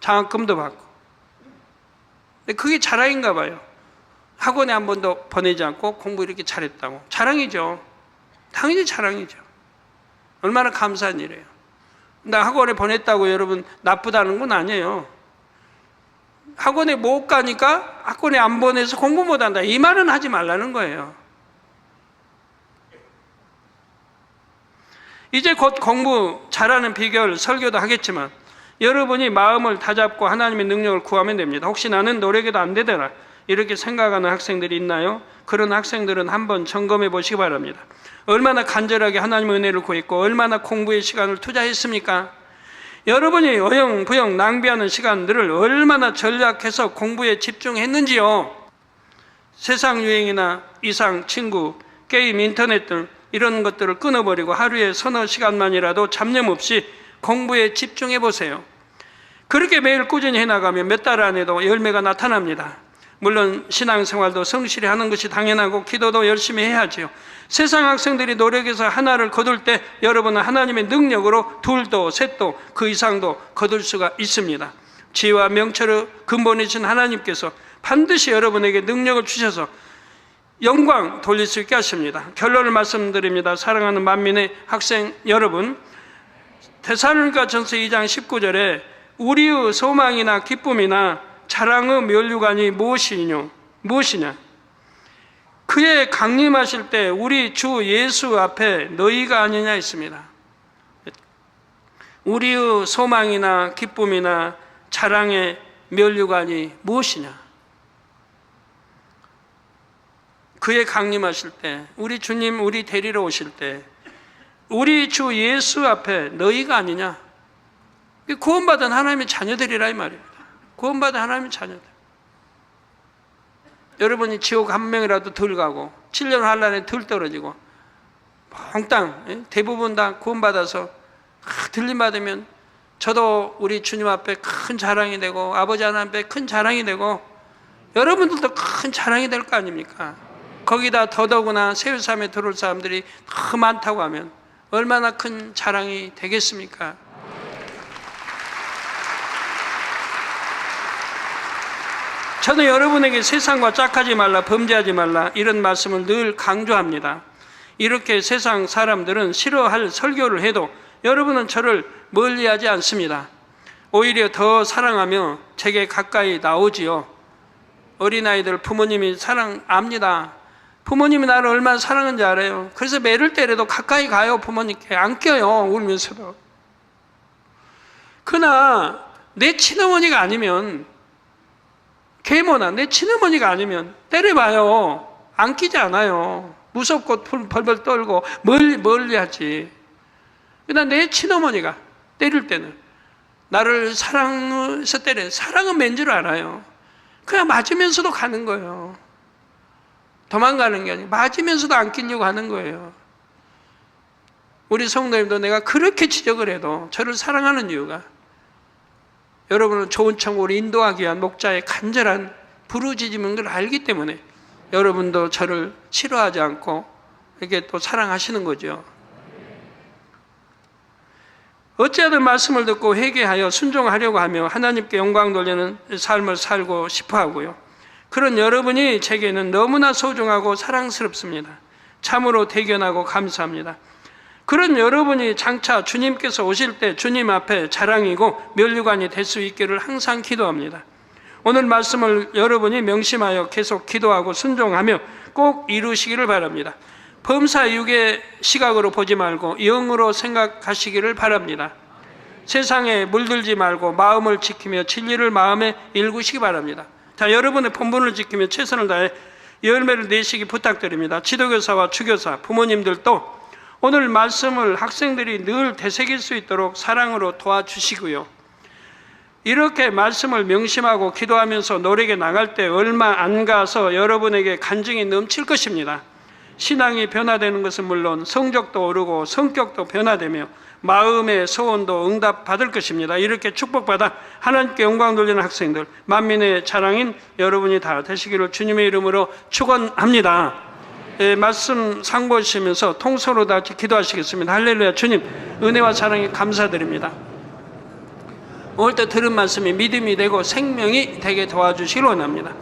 Speaker 3: 장학금도 받고. 근데 그게 자랑인가 봐요. 학원에 한 번도 보내지 않고 공부 이렇게 잘했다고. 자랑이죠. 당연히 자랑이죠. 얼마나 감사한 일이에요. 나 학원에 보냈다고 여러분 나쁘다는 건 아니에요. 학원에 못 가니까 학원에 안 보내서 공부 못 한다. 이 말은 하지 말라는 거예요. 이제 곧 공부 잘하는 비결 설교도 하겠지만 여러분이 마음을 다잡고 하나님의 능력을 구하면 됩니다. 혹시 나는 노력해도 안 되더라 이렇게 생각하는 학생들이 있나요? 그런 학생들은 한번 점검해 보시기 바랍니다. 얼마나 간절하게 하나님의 은혜를 구했고 얼마나 공부의 시간을 투자했습니까? 여러분이 어영부영 낭비하는 시간들을 얼마나 전략해서 공부에 집중했는지요. 세상 유행이나 이상, 친구, 게임, 인터넷 등 이런 것들을 끊어버리고 하루에 서너 시간만이라도 잡념 없이 공부에 집중해 보세요. 그렇게 매일 꾸준히 해나가면 몇 달 안에도 열매가 나타납니다. 물론 신앙생활도 성실히 하는 것이 당연하고 기도도 열심히 해야지요. 세상 학생들이 노력해서 하나를 거둘 때 여러분은 하나님의 능력으로 둘도 셋도 그 이상도 거둘 수가 있습니다. 지혜와 명철의 근본이신 하나님께서 반드시 여러분에게 능력을 주셔서 영광 돌릴 수 있게 하십니다. 결론을 말씀드립니다. 사랑하는 만민의 학생 여러분, 데살로니가전서 2장 19절에 우리의 소망이나 기쁨이나 자랑의 면류관이 무엇이냐? 그의 강림하실 때 우리 주 예수 앞에 너희가 아니냐 했습니다. 우리의 소망이나 기쁨이나 자랑의 면류관이 무엇이냐? 그의 강림하실 때, 우리 주님 우리 데리러 오실 때 우리 주 예수 앞에 너희가 아니냐? 구원받은 하나님의 자녀들이라 이 말입니다. 구원받은 하나님의 자녀들. 여러분이 지옥 한 명이라도 덜 가고 7년 환란에 덜 떨어지고 몽땅 대부분 다 구원받아서 들림받으면 저도 우리 주님 앞에 큰 자랑이 되고 아버지 하나님 앞에 큰 자랑이 되고 여러분들도 큰 자랑이 될 거 아닙니까? 거기다 더더구나 세우삼에 들어올 사람들이 더 많다고 하면 얼마나 큰 자랑이 되겠습니까? 저는 여러분에게 세상과 짝하지 말라, 범죄하지 말라 이런 말씀을 늘 강조합니다. 이렇게 세상 사람들은 싫어할 설교를 해도 여러분은 저를 멀리하지 않습니다. 오히려 더 사랑하며 제게 가까이 나오지요. 어린아이들 부모님이 사랑합니다. 부모님이 나를 얼마나 사랑하는지 알아요. 그래서 매를 때려도 가까이 가요. 부모님께 안 껴요. 울면서도. 그러나 내 친어머니가 아니면, 계모나 내 친어머니가 아니면 때려봐요. 안 끼지 않아요. 무섭고 벌벌 떨고 멀리 하지. 그러나 내 친어머니가 때릴 때는 나를 사랑해서 때려. 사랑은 맨 줄 알아요. 그냥 맞으면서도 가는 거예요. 도망가는 게 아니고 맞으면서도 안 끼려고 하는 거예요. 우리 성도님도 내가 그렇게 지적을 해도 저를 사랑하는 이유가 여러분은 좋은 천국으로 인도하기 위한 목자의 간절한 부르짖음인 걸 알기 때문에 여러분도 저를 싫어하지 않고 이렇게 또 사랑하시는 거죠. 어찌하든 말씀을 듣고 회개하여 순종하려고 하며 하나님께 영광 돌리는 삶을 살고 싶어 하고요. 그런 여러분이 제게는 너무나 소중하고 사랑스럽습니다. 참으로 대견하고 감사합니다. 그런 여러분이 장차 주님께서 오실 때 주님 앞에 자랑이고 면류관이 될 수 있기를 항상 기도합니다. 오늘 말씀을 여러분이 명심하여 계속 기도하고 순종하며 꼭 이루시기를 바랍니다. 범사 육의 시각으로 보지 말고 영으로 생각하시기를 바랍니다. 세상에 물들지 말고 마음을 지키며 진리를 마음에 일구시기 바랍니다. 자, 여러분의 본분을 지키며 최선을 다해 열매를 내시기 부탁드립니다. 지도교사와 주교사, 부모님들도 오늘 말씀을 학생들이 늘 되새길 수 있도록 사랑으로 도와주시고요. 이렇게 말씀을 명심하고 기도하면서 노력에 나갈 때 얼마 안 가서 여러분에게 간증이 넘칠 것입니다. 신앙이 변화되는 것은 물론 성적도 오르고 성격도 변화되며 마음의 소원도 응답받을 것입니다. 이렇게 축복받아 하나님께 영광 돌리는 학생들, 만민의 자랑인 여러분이 다 되시기를 주님의 이름으로 축원합니다. 말씀 상고하시면서 통서로 다 같이 기도하시겠습니다. 할렐루야. 주님 은혜와 사랑에 감사드립니다. 오늘 때 들은 말씀이 믿음이 되고 생명이 되게 도와주시기 원합니다.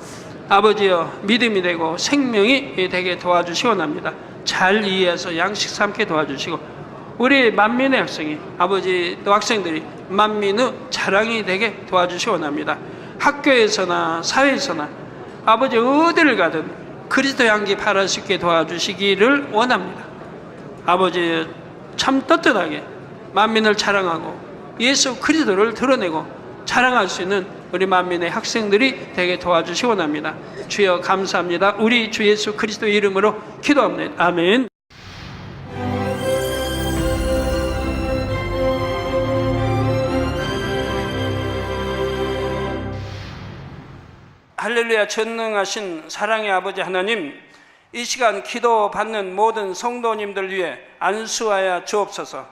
Speaker 3: 아버지여, 믿음이 되고 생명이 되게 도와주시기 원합니다. 잘 이해해서 양식 삼게 도와주시고 우리 만민의 학생이, 아버지 또 학생들이 만민의 자랑이 되게 도와주시기 원합니다. 학교에서나 사회에서나 아버지 어디를 가든 그리스도 향기 바랄 수 있게 도와주시기를 원합니다. 아버지 참 떳떳하게 만민을 자랑하고 예수 그리스도를 드러내고 자랑할 수 있는 우리 만민의 학생들이 되게 도와주시기 원합니다. 주여 감사합니다. 우리 주 예수 그리스도 이름으로 기도합니다. 아멘. 할렐루야. 전능하신 사랑의 아버지 하나님, 이 시간 기도받는 모든 성도님들 위해 안수하여 주옵소서.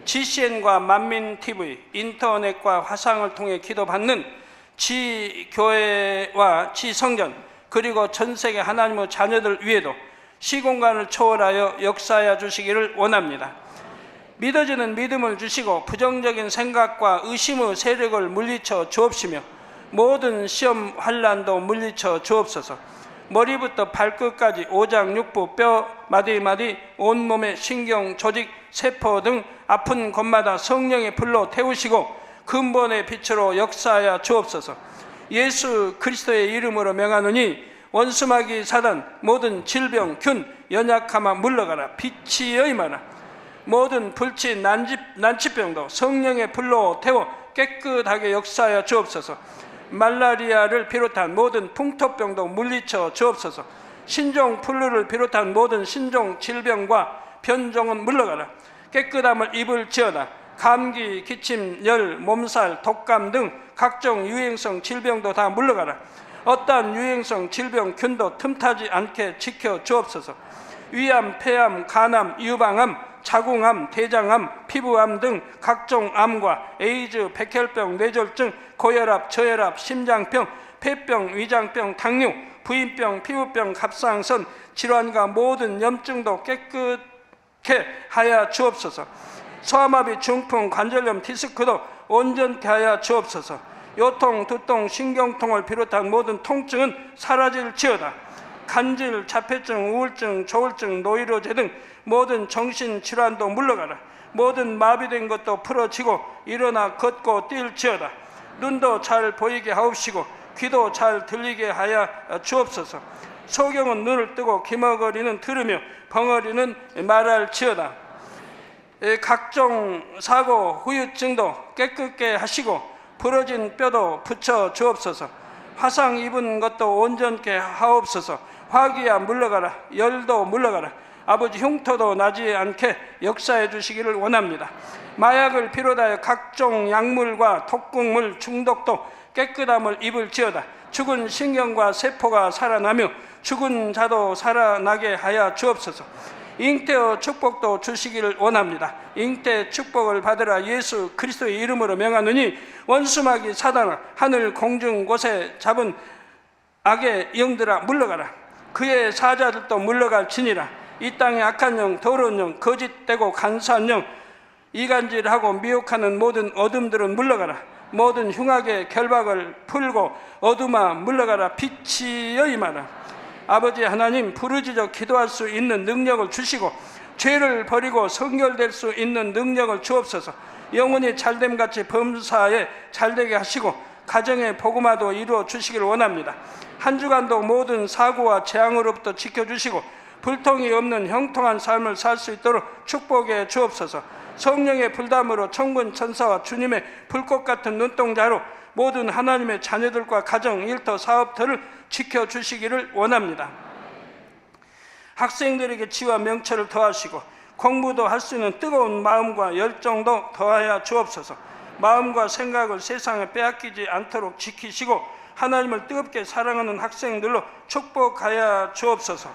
Speaker 3: GCN과 만민TV, 인터넷과 화상을 통해 기도받는 지교회와 지성전 그리고 전세계 하나님의 자녀들 위에도 시공간을 초월하여 역사하여 주시기를 원합니다. 믿어지는 믿음을 주시고 부정적인 생각과 의심의 세력을 물리쳐 주옵시며 모든 시험 환난도 물리쳐 주옵소서. 머리부터 발끝까지 오장육부 뼈 마디마디 온몸의 신경 조직 세포 등 아픈 곳마다 성령의 불로 태우시고 근본의 빛으로 역사하여 주옵소서. 예수 그리스도의 이름으로 명하노니 원수마귀 사단 모든 질병 균 연약함아 물러가라. 빛이 여임하라. 모든 불치 난치병도 성령의 불로 태워 깨끗하게 역사하여 주옵소서. 말라리아를 비롯한 모든 풍토병도 물리쳐 주옵소서. 신종 플루를 비롯한 모든 신종 질병과 변종은 물러가라. 깨끗함을 입을지어다. 감기, 기침, 열, 몸살, 독감 등 각종 유행성 질병도 다 물러가라. 어떠한 유행성 질병 균도 틈타지 않게 지켜 주옵소서. 위암, 폐암, 간암, 유방암, 자궁암, 대장암, 피부암 등 각종 암과 에이즈, 백혈병, 뇌졸중, 고혈압, 저혈압, 심장병, 폐병, 위장병, 당뇨, 부인병, 피부병, 갑상선 질환과 모든 염증도 깨끗게 하여 주옵소서. 소아마비, 중풍, 관절염, 디스크도 온전케 하여 주옵소서. 요통, 두통, 신경통을 비롯한 모든 통증은 사라질지어다. 간질, 자폐증, 우울증, 조울증, 노이로제 등 모든 정신질환도 물러가라. 모든 마비된 것도 풀어지고 일어나 걷고 뛸지어다. 눈도 잘 보이게 하옵시고 귀도 잘 들리게 하여 주옵소서. 소경은 눈을 뜨고 기머거리는 들으며 벙어리는 말할지어다. 각종 사고, 후유증도 깨끗게 하시고 부러진 뼈도 붙여 주옵소서. 화상 입은 것도 온전케 하옵소서. 화기야 물러가라. 열도 물러가라. 아버지 흉터도 나지 않게 역사해 주시기를 원합니다. 마약을 비롯하여 각종 약물과 독극물 중독도 깨끗함을 입을지어다. 죽은 신경과 세포가 살아나며 죽은 자도 살아나게 하여 주옵소서. 잉태의 축복도 주시기를 원합니다. 잉태 축복을 받으라. 예수 그리스도의 이름으로 명하노니 원수마귀 사단아, 하늘 공중 곳에 잡은 악의 영들아 물러가라. 그의 사자들도 물러갈지니라. 이 땅의 악한 영, 더러운 영, 거짓되고 간사한 영, 이간질하고 미혹하는 모든 어둠들은 물러가라. 모든 흉악의 결박을 풀고 어둠아 물러가라. 빛이여 임하라. 아버지 하나님, 부르짖어 기도할 수 있는 능력을 주시고 죄를 버리고 성결될 수 있는 능력을 주옵소서. 영혼이 잘됨같이 범사에 잘되게 하시고 가정의 복음화도 이루어 주시길 원합니다. 한 주간도 모든 사고와 재앙으로부터 지켜주시고 불통이 없는 형통한 삶을 살 수 있도록 축복해 주옵소서. 성령의 불담으로 천군 천사와 주님의 불꽃 같은 눈동자로 모든 하나님의 자녀들과 가정, 일터, 사업들을 지켜주시기를 원합니다. 학생들에게 지와 명철을 더하시고 공부도 할 수 있는 뜨거운 마음과 열정도 더하여 주옵소서. 마음과 생각을 세상에 빼앗기지 않도록 지키시고 하나님을 뜨겁게 사랑하는 학생들로 축복하여 주옵소서.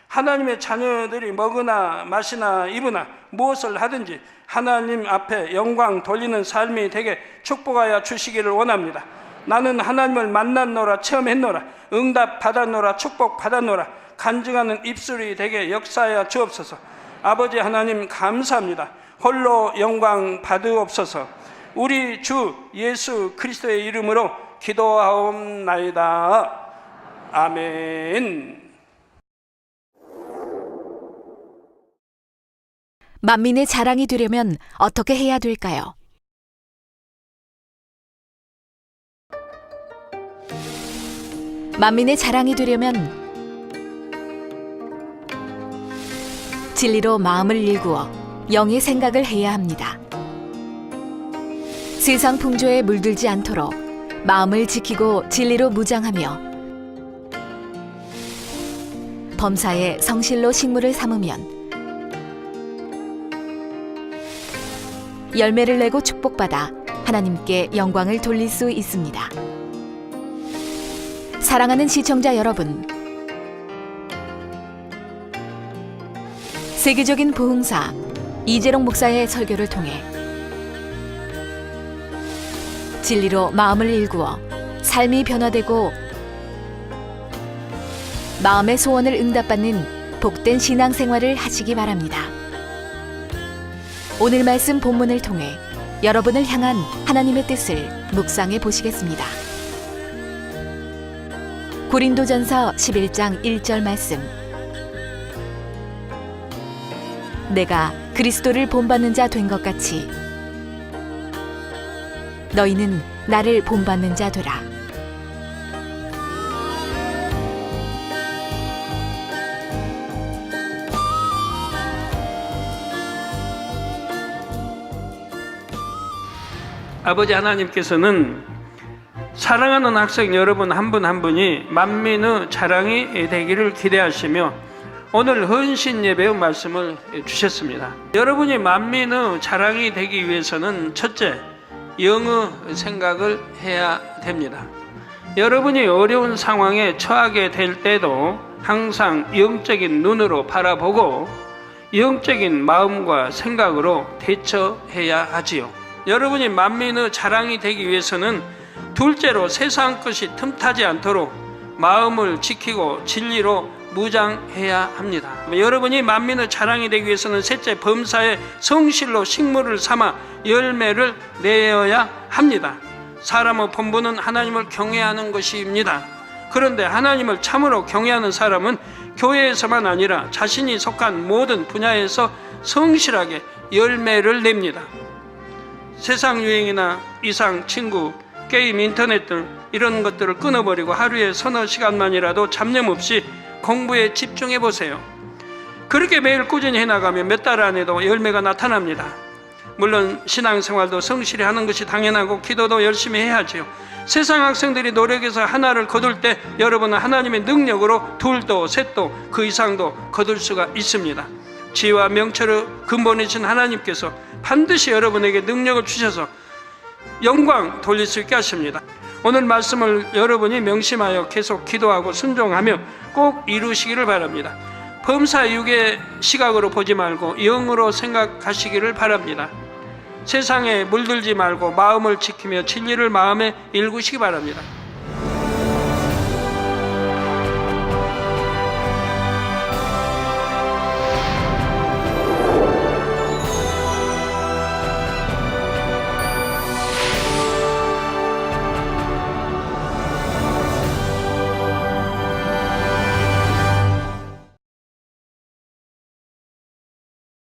Speaker 3: 하나님의 자녀들이 먹으나 마시나 입으나 무엇을 하든지 하나님 앞에 영광 돌리는 삶이 되게 축복하여 주시기를 원합니다. 나는 하나님을 만났노라, 체험했노라, 응답 받았노라, 축복 받았노라, 간증하는 입술이 되게 역사하여 주옵소서. 아버지 하나님 감사합니다. 홀로 영광 받으옵소서. 우리 주 예수 그리스도의 이름으로 기도하옵나이다. 아멘.
Speaker 1: 만민의 자랑이 되려면 어떻게 해야 될까요? 만민의 자랑이 되려면 진리로 마음을 일구어 영의 생각을 해야 합니다. 세상 풍조에 물들지 않도록 마음을 지키고 진리로 무장하며 범사에 성실로 식물을 삼으면 열매를 내고 축복받아 하나님께 영광을 돌릴 수 있습니다. 사랑하는 시청자 여러분, 세계적인 부흥사 이재롱 목사의 설교를 통해 진리로 마음을 일구어 삶이 변화되고 마음의 소원을 응답받는 복된 신앙생활을 하시기 바랍니다. 오늘 말씀 본문을 통해 여러분을 향한 하나님의 뜻을 묵상해 보시겠습니다. 고린도전서 11장 1절 말씀. 내가 그리스도를 본받는 자 된 것 같이 너희는 나를 본받는 자 되라.
Speaker 3: 아버지 하나님께서는 사랑하는 학생 여러분 한 분 한 분이 만민의 자랑이 되기를 기대하시며 오늘 헌신 예배의 말씀을 주셨습니다. 여러분이 만민의 자랑이 되기 위해서는 첫째, 영의 생각을 해야 됩니다. 여러분이 어려운 상황에 처하게 될 때도 항상 영적인 눈으로 바라보고 영적인 마음과 생각으로 대처해야 하지요. 여러분이 만민의 자랑이 되기 위해서는 둘째로 세상 것이 틈타지 않도록 마음을 지키고 진리로 무장해야 합니다. 여러분이 만민의 자랑이 되기 위해서는 셋째, 범사에 성실로 식물을 삼아 열매를 내어야 합니다. 사람의 본분은 하나님을 경외하는 것입니다. 그런데 하나님을 참으로 경외하는 사람은 교회에서만 아니라 자신이 속한 모든 분야에서 성실하게 열매를 냅니다. 세상 유행이나 이상, 친구, 게임, 인터넷 등 이런 것들을 끊어버리고 하루에 서너 시간만이라도 잡념 없이 공부에 집중해 보세요. 그렇게 매일 꾸준히 해나가면 몇 달 안에도 열매가 나타납니다. 물론 신앙생활도 성실히 하는 것이 당연하고 기도도 열심히 해야지요. 세상 학생들이 노력해서 하나를 거둘 때 여러분은 하나님의 능력으로 둘도 셋도 그 이상도 거둘 수가 있습니다. 지혜와 명철의 근본이신 하나님께서 반드시 여러분에게 능력을 주셔서 영광 돌릴 수 있게 하십니다. 오늘 말씀을 여러분이 명심하여 계속 기도하고 순종하며 꼭 이루시기를 바랍니다. 범사 육의 시각으로 보지 말고 영으로 생각하시기를 바랍니다. 세상에 물들지 말고 마음을 지키며 진리를 마음에 일구시기 바랍니다.